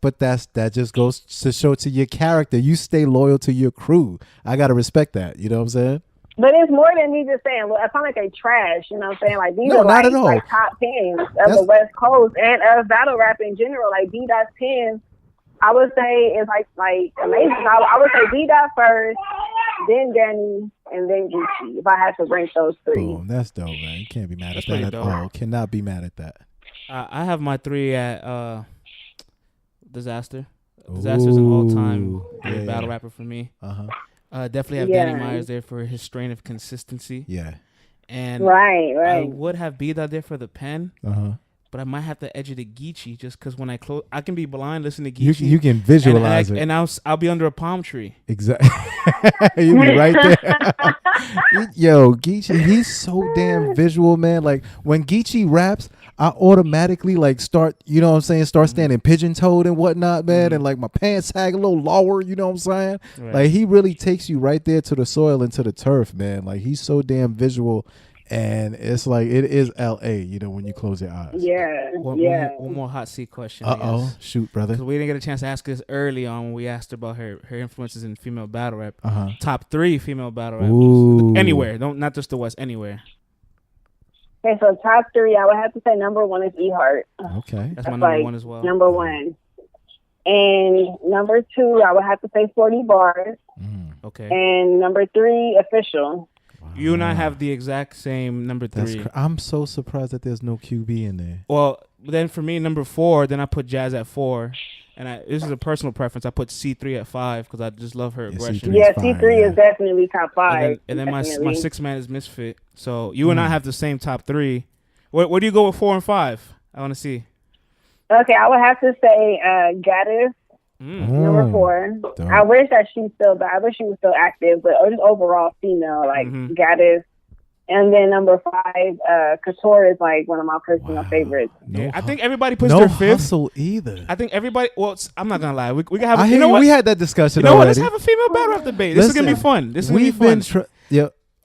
But that just goes to show to your character. You stay loyal to your crew. I gotta respect that. You know what I'm saying? But it's more than me just saying, I sound like they trash, you know what I'm saying? Like, these are not at all. Like top 10s of the West Coast and of battle rap in general. Like, B-Dot's 10, I would say is like amazing. I would say B-Dot first, then Danny, and then Gucci, if I had to rank those 3. Oh, that's dope, man. You can't be mad at that at all. Cannot be mad at that. I have my 3 at Disaster. Disaster's an all-time battle rapper for me. Definitely have Danny Myers there for his strain of consistency. Yeah. And right. I would have B-Dot there for the pen. but I might have to edge it to Geechee just because when I close, I can be blind listening to Geechee. You can visualize it. And I'll be under a palm tree. Exactly. You be right there. Yo, Geechee, he's so damn visual, man. Like when Geechee raps, I automatically like start, you know what I'm saying, start standing pigeon-toed and whatnot, man. And like my pants sag a little lower, you know what I'm saying? Right. Like he really takes you right there to the soil and to the turf, man. Like he's so damn visual. And it's like it is LA, you know, when you close your eyes. Yeah. One more hot seat question. Shoot, brother. Because we didn't get a chance to ask this early on when we asked about her influences in female battle rap. Top 3 female battle rappers. Ooh. Anywhere, not just the West, anywhere. Okay, so top 3, I would have to say number 1 is iHeart. Okay. That's my number 1 as well. Number 1. And number 2, I would have to say 40 Bars. Okay. And number 3, Official. You and I have the exact same number 3. I'm so surprised that there's no QB in there. Well, then for me, number 4, then I put Jazz at 4. And this is a personal preference. I put C3 at 5 because I just love her aggression. Yeah, C3 is definitely top 5. And then my 6th man is Misfit. So you and I have the same top 3. Where do you go with 4 and 5? I want to see. Okay, I would have to say Gaddis. Number 4. Dope. I wish that she was still active, but just overall female, like Gaddis. And then number 5, Couture is like one of my personal favorites. I think everybody puts their 5th. No Hustle either. I think everybody. Well, I'm not gonna lie. We can have. We had that discussion. You know what? Let's have a female battle rap debate. This is gonna be fun. This is gonna be fun.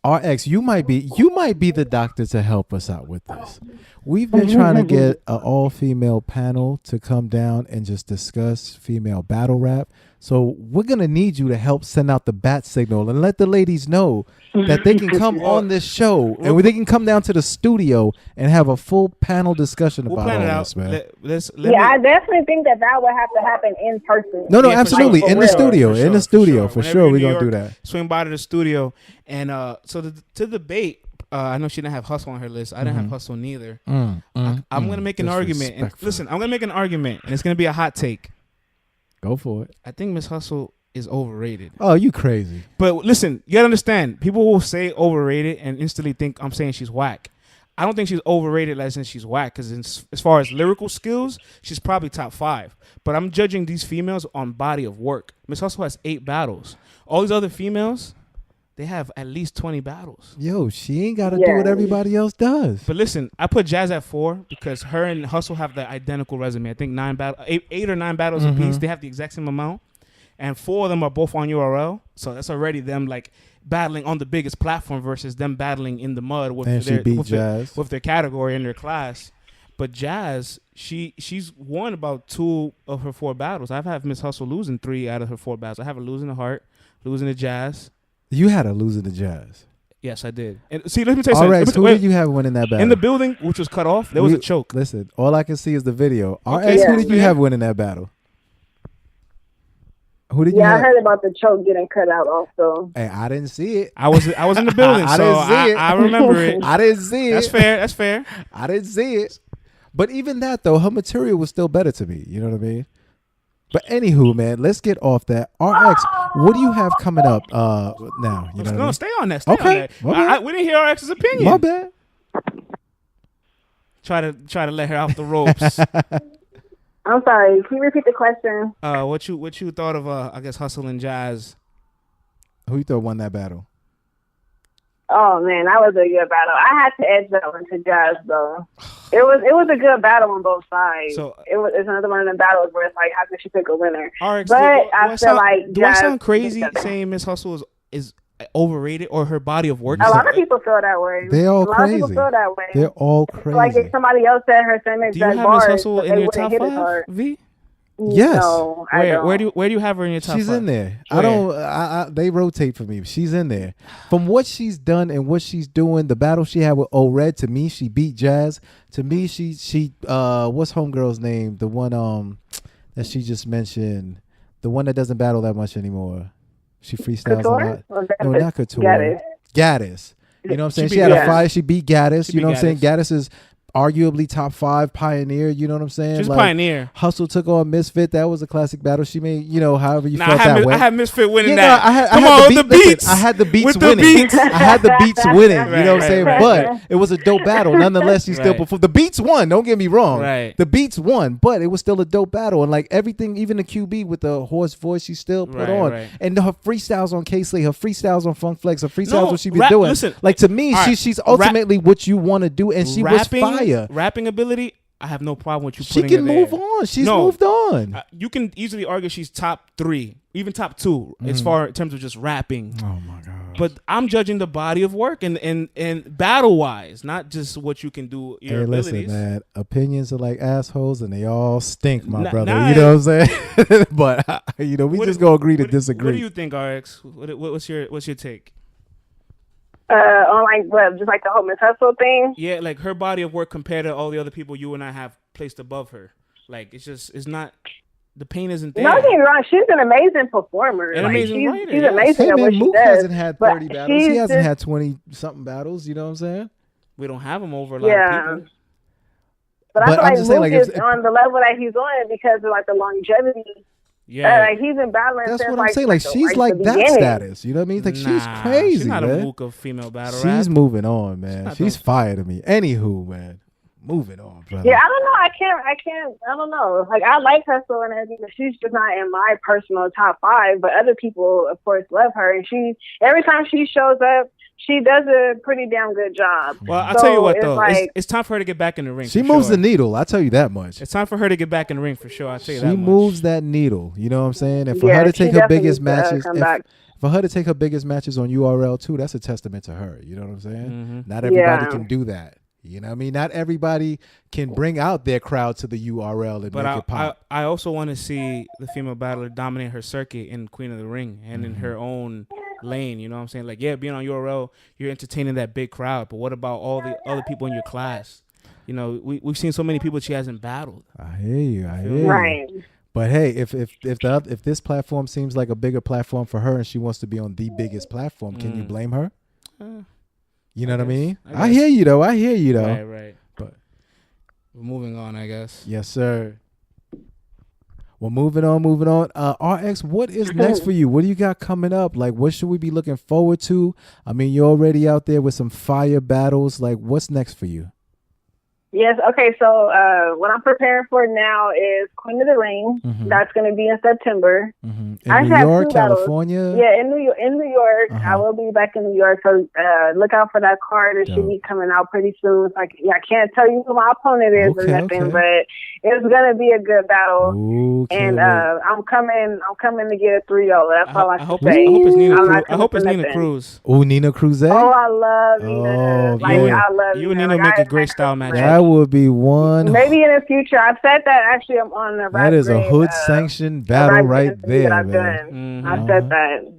RX, you might be the doctor to help us out with this. We've been trying to get an all-female panel to come down and just discuss female battle rap. So we're going to need you to help send out the bat signal and let the ladies know that they can come on this show and they can come down to the studio and have a full panel discussion about all this, man. I definitely think that would have to happen in person. No, absolutely. In the studio, for sure. We're going to do that. Swing by to the studio. And so to debate, I know she didn't have Hustle on her list. I didn't have Hustle neither. I'm going to make an argument. And listen, I'm going to make an argument, and it's going to be a hot take. Go for it. I think Miss Hustle is overrated. Oh, you crazy. But listen, you gotta understand, people will say overrated and instantly think I'm saying she's whack. I don't think she's overrated as in she's whack, because as far as lyrical skills, she's probably top 5. But I'm judging these females on body of work. Miss Hustle has 8 battles. All these other females, they have at least 20 battles. Yo, she ain't got to do what everybody else does. But listen, I put Jazz at 4 because her and Hustle have the identical resume. I think 8 or 9 battles apiece. They have the exact same amount. And 4 of them are both on URL. So that's already them like battling on the biggest platform versus them battling in the mud with their category and their class. But Jazz, she's won about 2 of her 4 battles. I've had Miss Hustle losing 3 out of her 4 battles. I have her losing to Heart, losing to Jazz. You had a losing to Jazz. Yes, I did. And see, let me tell you something. RX, who did you have winning that battle? In the building, which was cut off, there was a choke. Listen, all I can see is the video. RX, who did you have winning that battle? Who did you have? I heard about the choke getting cut out also. Hey, I didn't see it. I was in the building, I didn't see it. I remember it. I didn't see it. That's fair. I didn't see it. But even that, though, her material was still better to me. You know what I mean? But anywho, man, let's get off that. RX, what do you have coming up now? You know stay on that. Stay on that. We didn't hear RX's opinion. My bad. Try to let her off the ropes. I'm sorry. Can you repeat the question? What you thought of I guess Hustle and Jazz? Who you thought won that battle? Oh man, that was a good battle. I had to edge that one to Jazz though. It was a good battle on both sides. So it's another one of them battles where it's like, how could she pick a winner? RX, but I feel like do I sound crazy saying Miss Hustle is overrated or her body of work? A lot of people feel that way. They're all crazy. A lot of people feel that way. They're all crazy. Like if somebody else said her same exact bars, do you have Miss Hustle in your top 5? V? Yes. No, I don't. Where do you have her in your top 5? She's in there. Where? They rotate for me. She's in there. From what she's done and what she's doing, the battle she had with O-Red, to me, she beat Jazz. To me, she what's homegirl's name? The one that she just mentioned. The one that doesn't battle that much anymore. She freestyles Couture? a lot. No, not Couture. Gaddis. You know what I'm saying? She had a fight. She beat Gaddis. You know what I'm saying? Gaddis is arguably top 5 pioneer. You know what I'm saying? She's like, pioneer. Hustle took on Misfit. That was a classic battle. She made, however you felt that way. I had Misfit winning that. I had the beats. I had the beats winning. I had the beats winning. You know what I'm saying? But it was a dope battle. Nonetheless, she still performed. The beats won. Don't get me wrong. Right. The beats won, but it was still a dope battle. And like everything, even the QB with the hoarse voice, she still put on. Right. And her freestyles on K-Slay, her freestyles on Funk Flex, her freestyles what she be doing. Listen, like to me, she's ultimately what you want to do, and she was fire. Rapping ability, I have no problem with you putting her there. She can move on. She's moved on. You can easily argue she's top 3, even top 2, as far in terms of just rapping. Oh my god! But I'm judging the body of work and battle wise, not just what you can do. Your abilities. Listen, man. Opinions are like assholes, and they all stink, my brother. You know what I'm saying? But we just gonna agree to disagree. What do you think, RX? What's your take? On like what, just like the whole Miss Hustle thing? Yeah, like her body of work compared to all the other people you and I have placed above her. Like it's not, the pain isn't there. No, don't get me wrong, she's an amazing performer. An amazing writer. She's amazing at what she Mook does. Hasn't had 30 battles. He hasn't had 20 something battles. You know what I'm saying? We don't have him over a lot of people. But I feel like Mook is on the level that he's on because of like the longevity. Yeah, he's been battling. That's what I'm saying. Like she's like that status. You know what I mean? Like she's crazy. She's not man. a Mook of female battle. She's moving on, man. She's fire to me. Anywho, man, moving on, brother. Yeah, I don't know. I don't know. Like I like Hustle and everything, but she's just not in my personal top 5. But other people, of course, love her, and every time she shows up, she does a pretty damn good job. Well, I'll tell you what, though. It's time for her to get back in the ring. She moves the needle. I'll tell you that much. It's time for her to get back in the ring for sure. I'll tell you that much. She moves that needle. You know what I'm saying? And for her to take her biggest matches, for her to take her biggest matches on URL too, that's a testament to her. You know what I'm saying? Mm-hmm. Not everybody can do that. You know what I mean? Not everybody can bring out their crowd to the URL and make it pop. I also want to see the female battler dominate her circuit in Queen of the Ring and in her own lane. You know what I'm saying? Like, yeah, being on URL, you're entertaining that big crowd, but what about all the other people in your class? You know, we've seen so many people she hasn't battled. I hear you. Right. But hey, if this platform seems like a bigger platform for her and she wants to be on the biggest platform, can you blame her? You know what I mean? I hear you though. Right. But we're moving on, I guess. Yes, sir. Well, moving on. RX, what is next for you? What do you got coming up? Like, what should we be looking forward to? I mean, you're already out there with some fire battles. Like, what's next for you? Yes. Okay. So what I'm preparing for now is Queen of the Ring. Mm-hmm. That's going to be in September. Mm-hmm. In New York, California. Yeah, in New York. I will be back in New York. So look out for that card. It should be coming out pretty soon. I can't tell you who my opponent is or nothing, but it's going to be a good battle. Ooh, and I'm coming to get a 3-0. That's all I can say. I hope it's Nina Cruz. Oh, Nina Cruz. Oh, I love Nina. I love you. You and Nina make a great style match. That would be one. Maybe in the future. I've said that actually. I'm on the That is a hood sanctioned battle right there, man. Mm-hmm. I said that.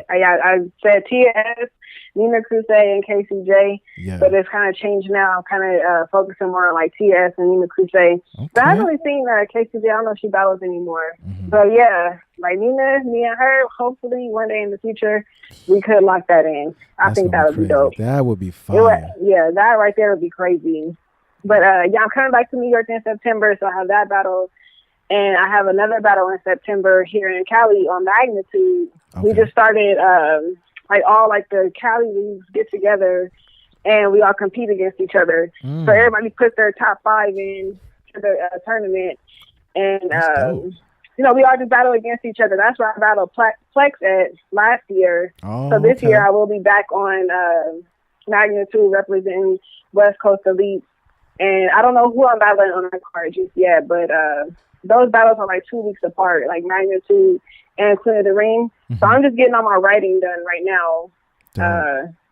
I said TS, Nina Cruz, and KCJ. Yeah. But it's kind of changed now. I'm kind of focusing more on like TS and Nina Cruz. Okay. But I haven't really seen KCJ. I don't know if she battles anymore. Mm-hmm. But yeah, like Nina, me and her, hopefully one day in the future, we could lock that in. I think that would be dope. That would be fun. That right there would be crazy. But I'm coming back to New York in September, so I have that battle. And I have another battle in September here in Cali on Magnitude. Okay. We just started, all the Cali leagues get together, and we all compete against each other. So everybody puts their top 5 in to the tournament. And, we all just battle against each other. That's where I battled Plex at last year. So this year I will be back on Magnitude representing West Coast Elite. And I don't know who I'm battling on that card just yet, but those battles are like 2 weeks apart, like Magnitude and Queen of the Ring. Mm-hmm. So I'm just getting all my writing done right now.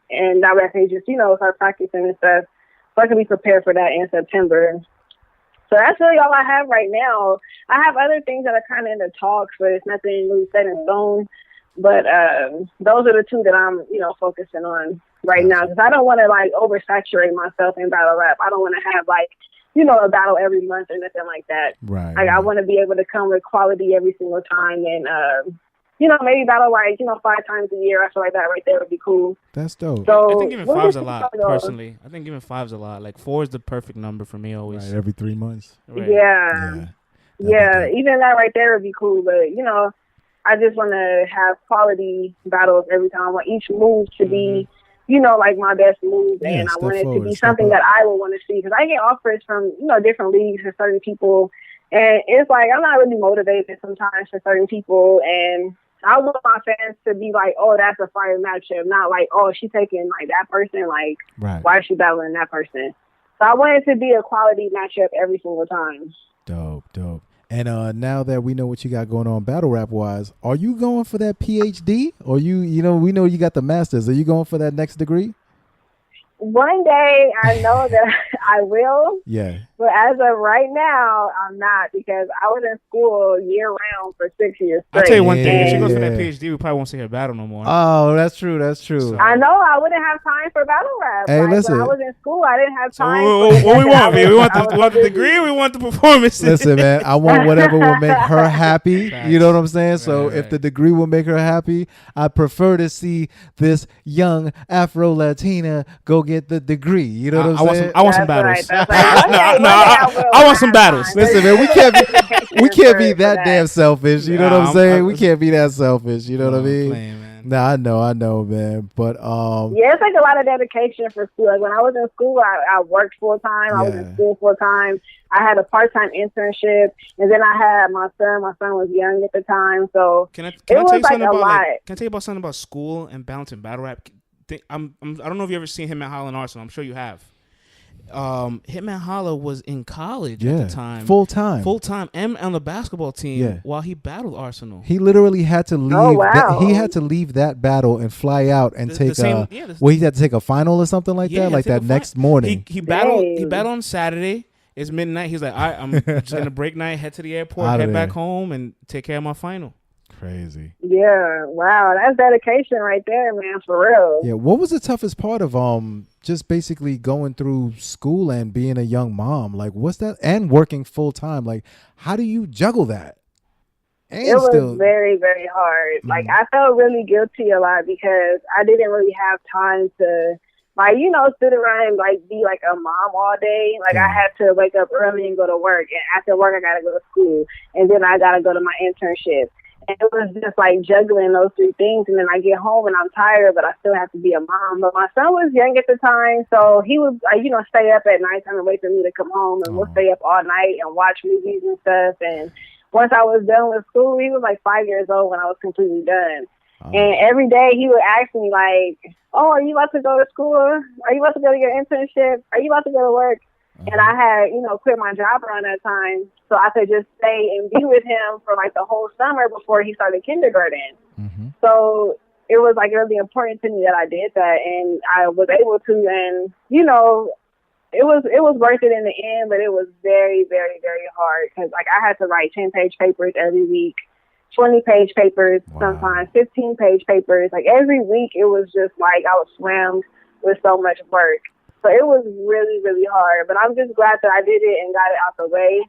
And that way I can just, start practicing and stuff. So I can be prepared for that in September. So that's really all I have right now. I have other things that are kind of in the talks, but it's nothing really set in stone. But those are the 2 that I'm, focusing on right now. Because I don't want to, oversaturate myself in battle rap. I don't want to have, a battle every month or nothing like that. Right. I want to be able to come with quality every single time and, maybe battle like, 5 times a year. I feel like that right there would be cool. That's dope. So I think even 5's a lot, personally. I think even 5's a lot. Like 4 is the perfect number for me always. Right, every 3 months. Right. Yeah, even that right there would be cool. But, I just want to have quality battles every time. I want each move to be, like my best move. And I want it to be something that I would want to see. Because I get offers from, different leagues and certain people. And it's like, I'm not really motivated sometimes for certain people. And I want my fans to be like, oh, that's a fire matchup. Not like, oh, she's taking like that person. Like, why is she battling that person? So I want it to be a quality matchup every single time. Dope. And now that we know what you got going on battle rap wise, are you going for that PhD? Or we know you got the masters. Are you going for that next degree? One day I know that I will. Yeah. But as of right now, I'm not, because I was in school year round for 6 years straight. I'll tell you one thing. If she goes for that PhD, we probably won't see her battle no more. Oh, that's true. So. I know. I wouldn't have time for battle rap. Hey, listen. When I was in school, I didn't have time. What we want, man? We want the degree or we want the performance? Listen, man, I want whatever will make her happy. You know what I'm saying? So if the degree will make her happy, I prefer to see this young Afro-Latina go get the degree. You know what I'm saying? I want some battles. I want some battles. Listen, man, we can't be that damn selfish. You know what I'm saying? We can't be that selfish. You know what I mean? Man. Nah, I know, man. But it's like a lot of dedication for school. Like when I was in school, I worked full time. I was in school full time. I had a part-time internship, and then I had my son. My son was young at the time, so can I tell you something about can I tell you about something about school and balancing battle rap? I don't know if you ever seen Hitman Holla in Arsenal. I'm sure you have. Hitman Holla was in college at the time, full time, and on the basketball team while he battled Arsenal. He literally had to leave. Oh, wow. He had to leave that battle and fly out and he had to take a final or something like that, like that next morning. He battled on Saturday. It's midnight. He's like, all right, I'm just gonna break night, head to the airport, head back home, and take care of my final. Crazy. Yeah, wow, that's dedication right there, man, for real. Yeah, what was the toughest part of just basically going through school and being a young mom? Like, what's that? And working full time. Like, how do you juggle that? And it was very, very hard. Like, I felt really guilty a lot because I didn't really have time to, like, sit around and like be like a mom all day. Like, I had to wake up early and go to work, and after work I gotta go to school, and then I gotta go to my internship. And it was just like juggling those 3 things. And then I get home and I'm tired, but I still have to be a mom. But my son was young at the time, so he would, stay up at night and wait for me to come home. And we'll stay up all night and watch movies and stuff. And once I was done with school, he was like 5 years old when I was completely done. And every day he would ask me like, oh, are you about to go to school? Are you about to go to your internship? Are you about to go to work? And I had, quit my job around that time, so I could just stay and be with him for like the whole summer before he started kindergarten. So it was like really important to me that I did that, and I was able to, and it was worth it in the end, but it was very, very, very hard because like I had to write 10-page papers every week, 20-page papers, sometimes 15-page papers. Like every week, it was just like I was slammed with so much work. So it was really, really hard, but I'm just glad that I did it and got it out the way.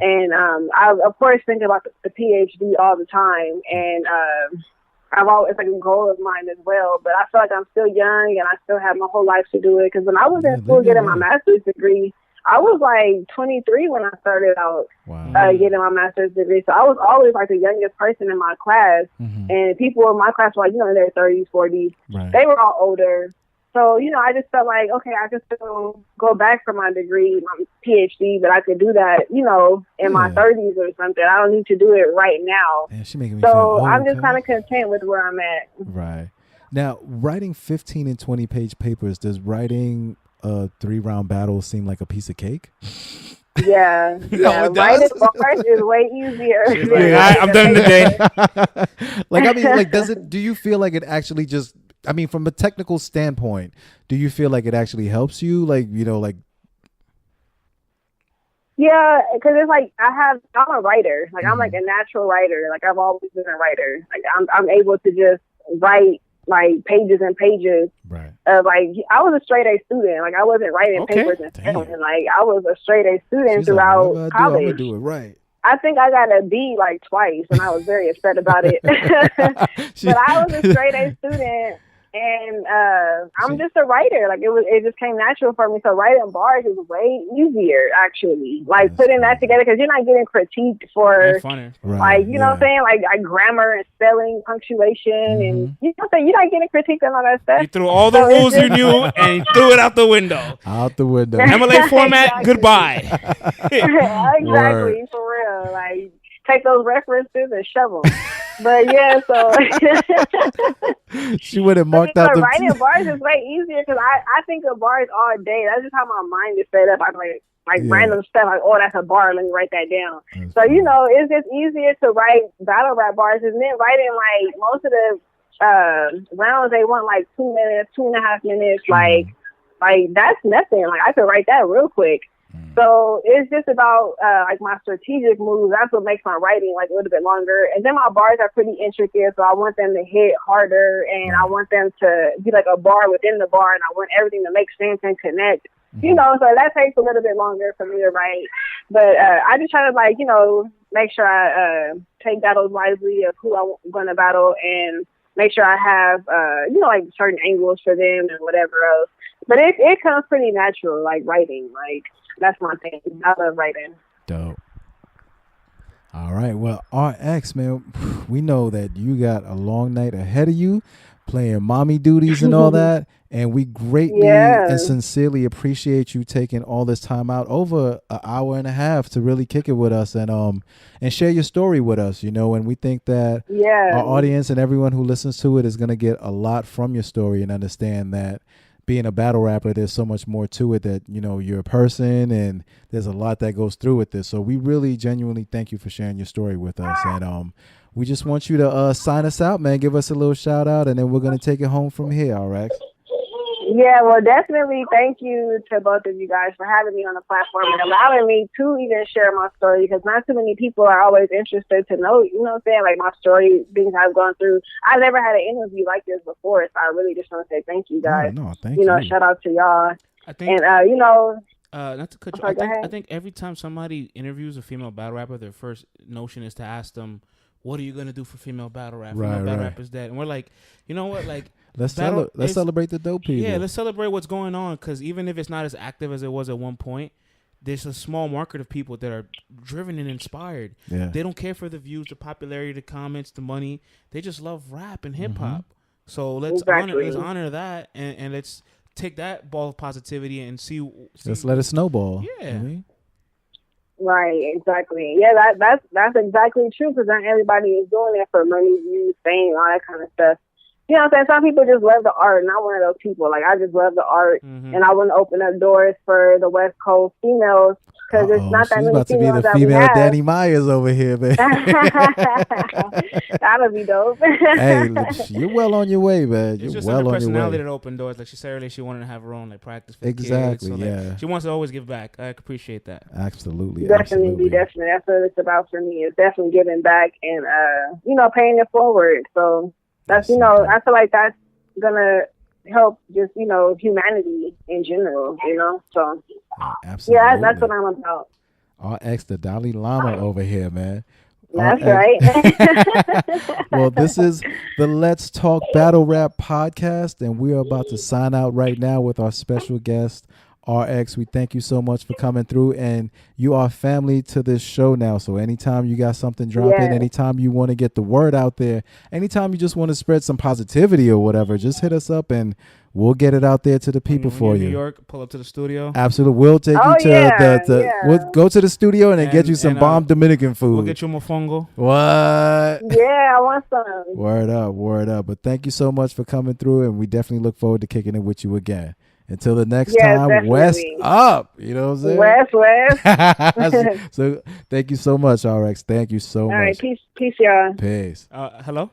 And I, of course, think about the PhD all the time, and I've always like a goal of mine as well. But I feel like I'm still young, and I still have my whole life to do it. Because when I was in school getting my master's degree, I was like 23 when I started out getting my master's degree. So I was always like the youngest person in my class, and people in my class were like, in their 30s, 40s. They were all older. So, I just felt like, okay, I could still go back for my degree, my PhD, but I could do that, in my 30s or something. I don't need to do it right now. Man, she making me feel old, I'm just kind of content with where I'm at. Right. Now, writing 15 and 20-page papers, does writing a 3-round battle seem like a piece of cake? Yeah. Writing bars is way easier. I'm done today. Do you feel like it actually just, from a technical standpoint, do you feel like it actually helps you? Yeah, because it's like I'm a writer. Like I'm like a natural writer. Like I've always been a writer. Like I'm able to just write like pages and pages. Right. Of like I was a straight A student. Like I wasn't writing papers and failing. Like I was a straight A student throughout college. I'm gonna do it right. I think I got a B like twice, and I was very upset about it. But I was a straight A student, and I'm just a writer. Like it just came natural for me. So writing bars is way easier, actually. Like putting that together, because you're not getting critiqued for like you know what I'm saying, like grammar and spelling, punctuation, and you know what I'm saying. You're not getting critiqued and all that stuff. You threw all the rules you knew and you threw it out the window. Out the window. MLA format. Exactly. Goodbye. Exactly, Word. for real. Like take those references and shove them. But yeah, so she would have marked out the writing bars is way easier because I think of bars all day. That's just how my mind is set up. I'm like random stuff like, oh, that's a bar. Let me write that down. So you know, it's just easier to write battle rap bars, and then writing like most of the rounds they want like 2 minutes, 2.5 minutes. Like that's nothing. Like I could write that real quick. So it's just about like my strategic moves. That's what makes my writing like a little bit longer. And then my bars are pretty intricate, so I want them to hit harder, and I want them to be like a bar within the bar, and I want everything to make sense and connect. You know, so that takes a little bit longer for me to write. But I just try to like, you know, make sure I take battles wisely of who I'm going to battle, and make sure I have, you know, like certain angles for them and whatever else. But it comes pretty natural, like writing. Like that's my thing. I love writing. Dope. All right. Well, RX, man, we know that you got a long night ahead of you playing mommy duties and all that. And we greatly and sincerely appreciate you taking all this time out, over an hour and a half, to really kick it with us and share your story with us, you know. And we think that our audience and everyone who listens to it is going to get a lot from your story and understand that being a battle rapper, there's so much more to it, that, you know, you're a person and there's a lot that goes through with this. So we really genuinely thank you for sharing your story with us. And we just want you to sign us out, man. Give us a little shout out, and then we're going to take it home from here, RX. Yeah, well, definitely thank you to both of you guys for having me on the platform and allowing me to even share my story, because not too many people are always interested to know, you know what I'm saying, like my story, things I've gone through. I never had an interview like this before, so I really just want to say thank you guys. Thank you. Know, shout out to y'all. I think, and, you know, not to cut you, I think every time somebody interviews a female battle rapper, their first notion is to ask them, what are you going to do for female battle rap? Female battle rap is dead. And we're like, you know what, like, let's celebrate the dope people. Yeah, let's celebrate what's going on, because even if it's not as active as it was at one point, there's a small market of people that are driven and inspired. Yeah. They don't care for the views, the popularity, the comments, the money. They just love rap and hip hop. So let's honor that, and let's take that ball of positivity and see. Let's let it snowball. Yeah. You know what I mean? Right, exactly. Yeah, that's exactly true, because not everybody is doing it for money, views, fame, all that kind of stuff. You know what I'm saying? Some people just love the art, and I'm one of those people. Like, I just love the art, and I want to open up doors for the West Coast females, because it's not that many females that we have. She's about to be the female Danny Myers over here, man. That'll be dope. Hey, you're well on your way, man. It's just well her on your way. personality that opened doors. Like she said earlier, she wanted to have her own like practice for exactly, kids. So, like, she wants to always give back. I appreciate that. Definitely. That's what it's about for me. It's definitely giving back and you know, paying it forward. So that's, you know, I feel like that's gonna help just, you know, humanity in general, you know. So absolutely. Yeah, that's what I'm about. RX the Dalai Lama over here, man. That's right. Well, this is the Let's Talk Battle Rap podcast, and we are about to sign out right now with our special guest, RX. We thank you so much for coming through, and you are family to this show now. So anytime you got something dropping, anytime you want to get the word out there, anytime you just want to spread some positivity or whatever, just hit us up and we'll get it out there to the people for you. New York, pull up to the studio. Absolutely. We'll take you to we'll go to the studio and get you some bomb Dominican food. We'll get you mofongo. What? Yeah, I want some. Word up. But thank you so much for coming through, and we definitely look forward to kicking it with you again. Until the next time, definitely. West up. You know what I'm saying? West. So thank you so much, RX. Thank you so much. All right, peace, y'all. Peace. Hello?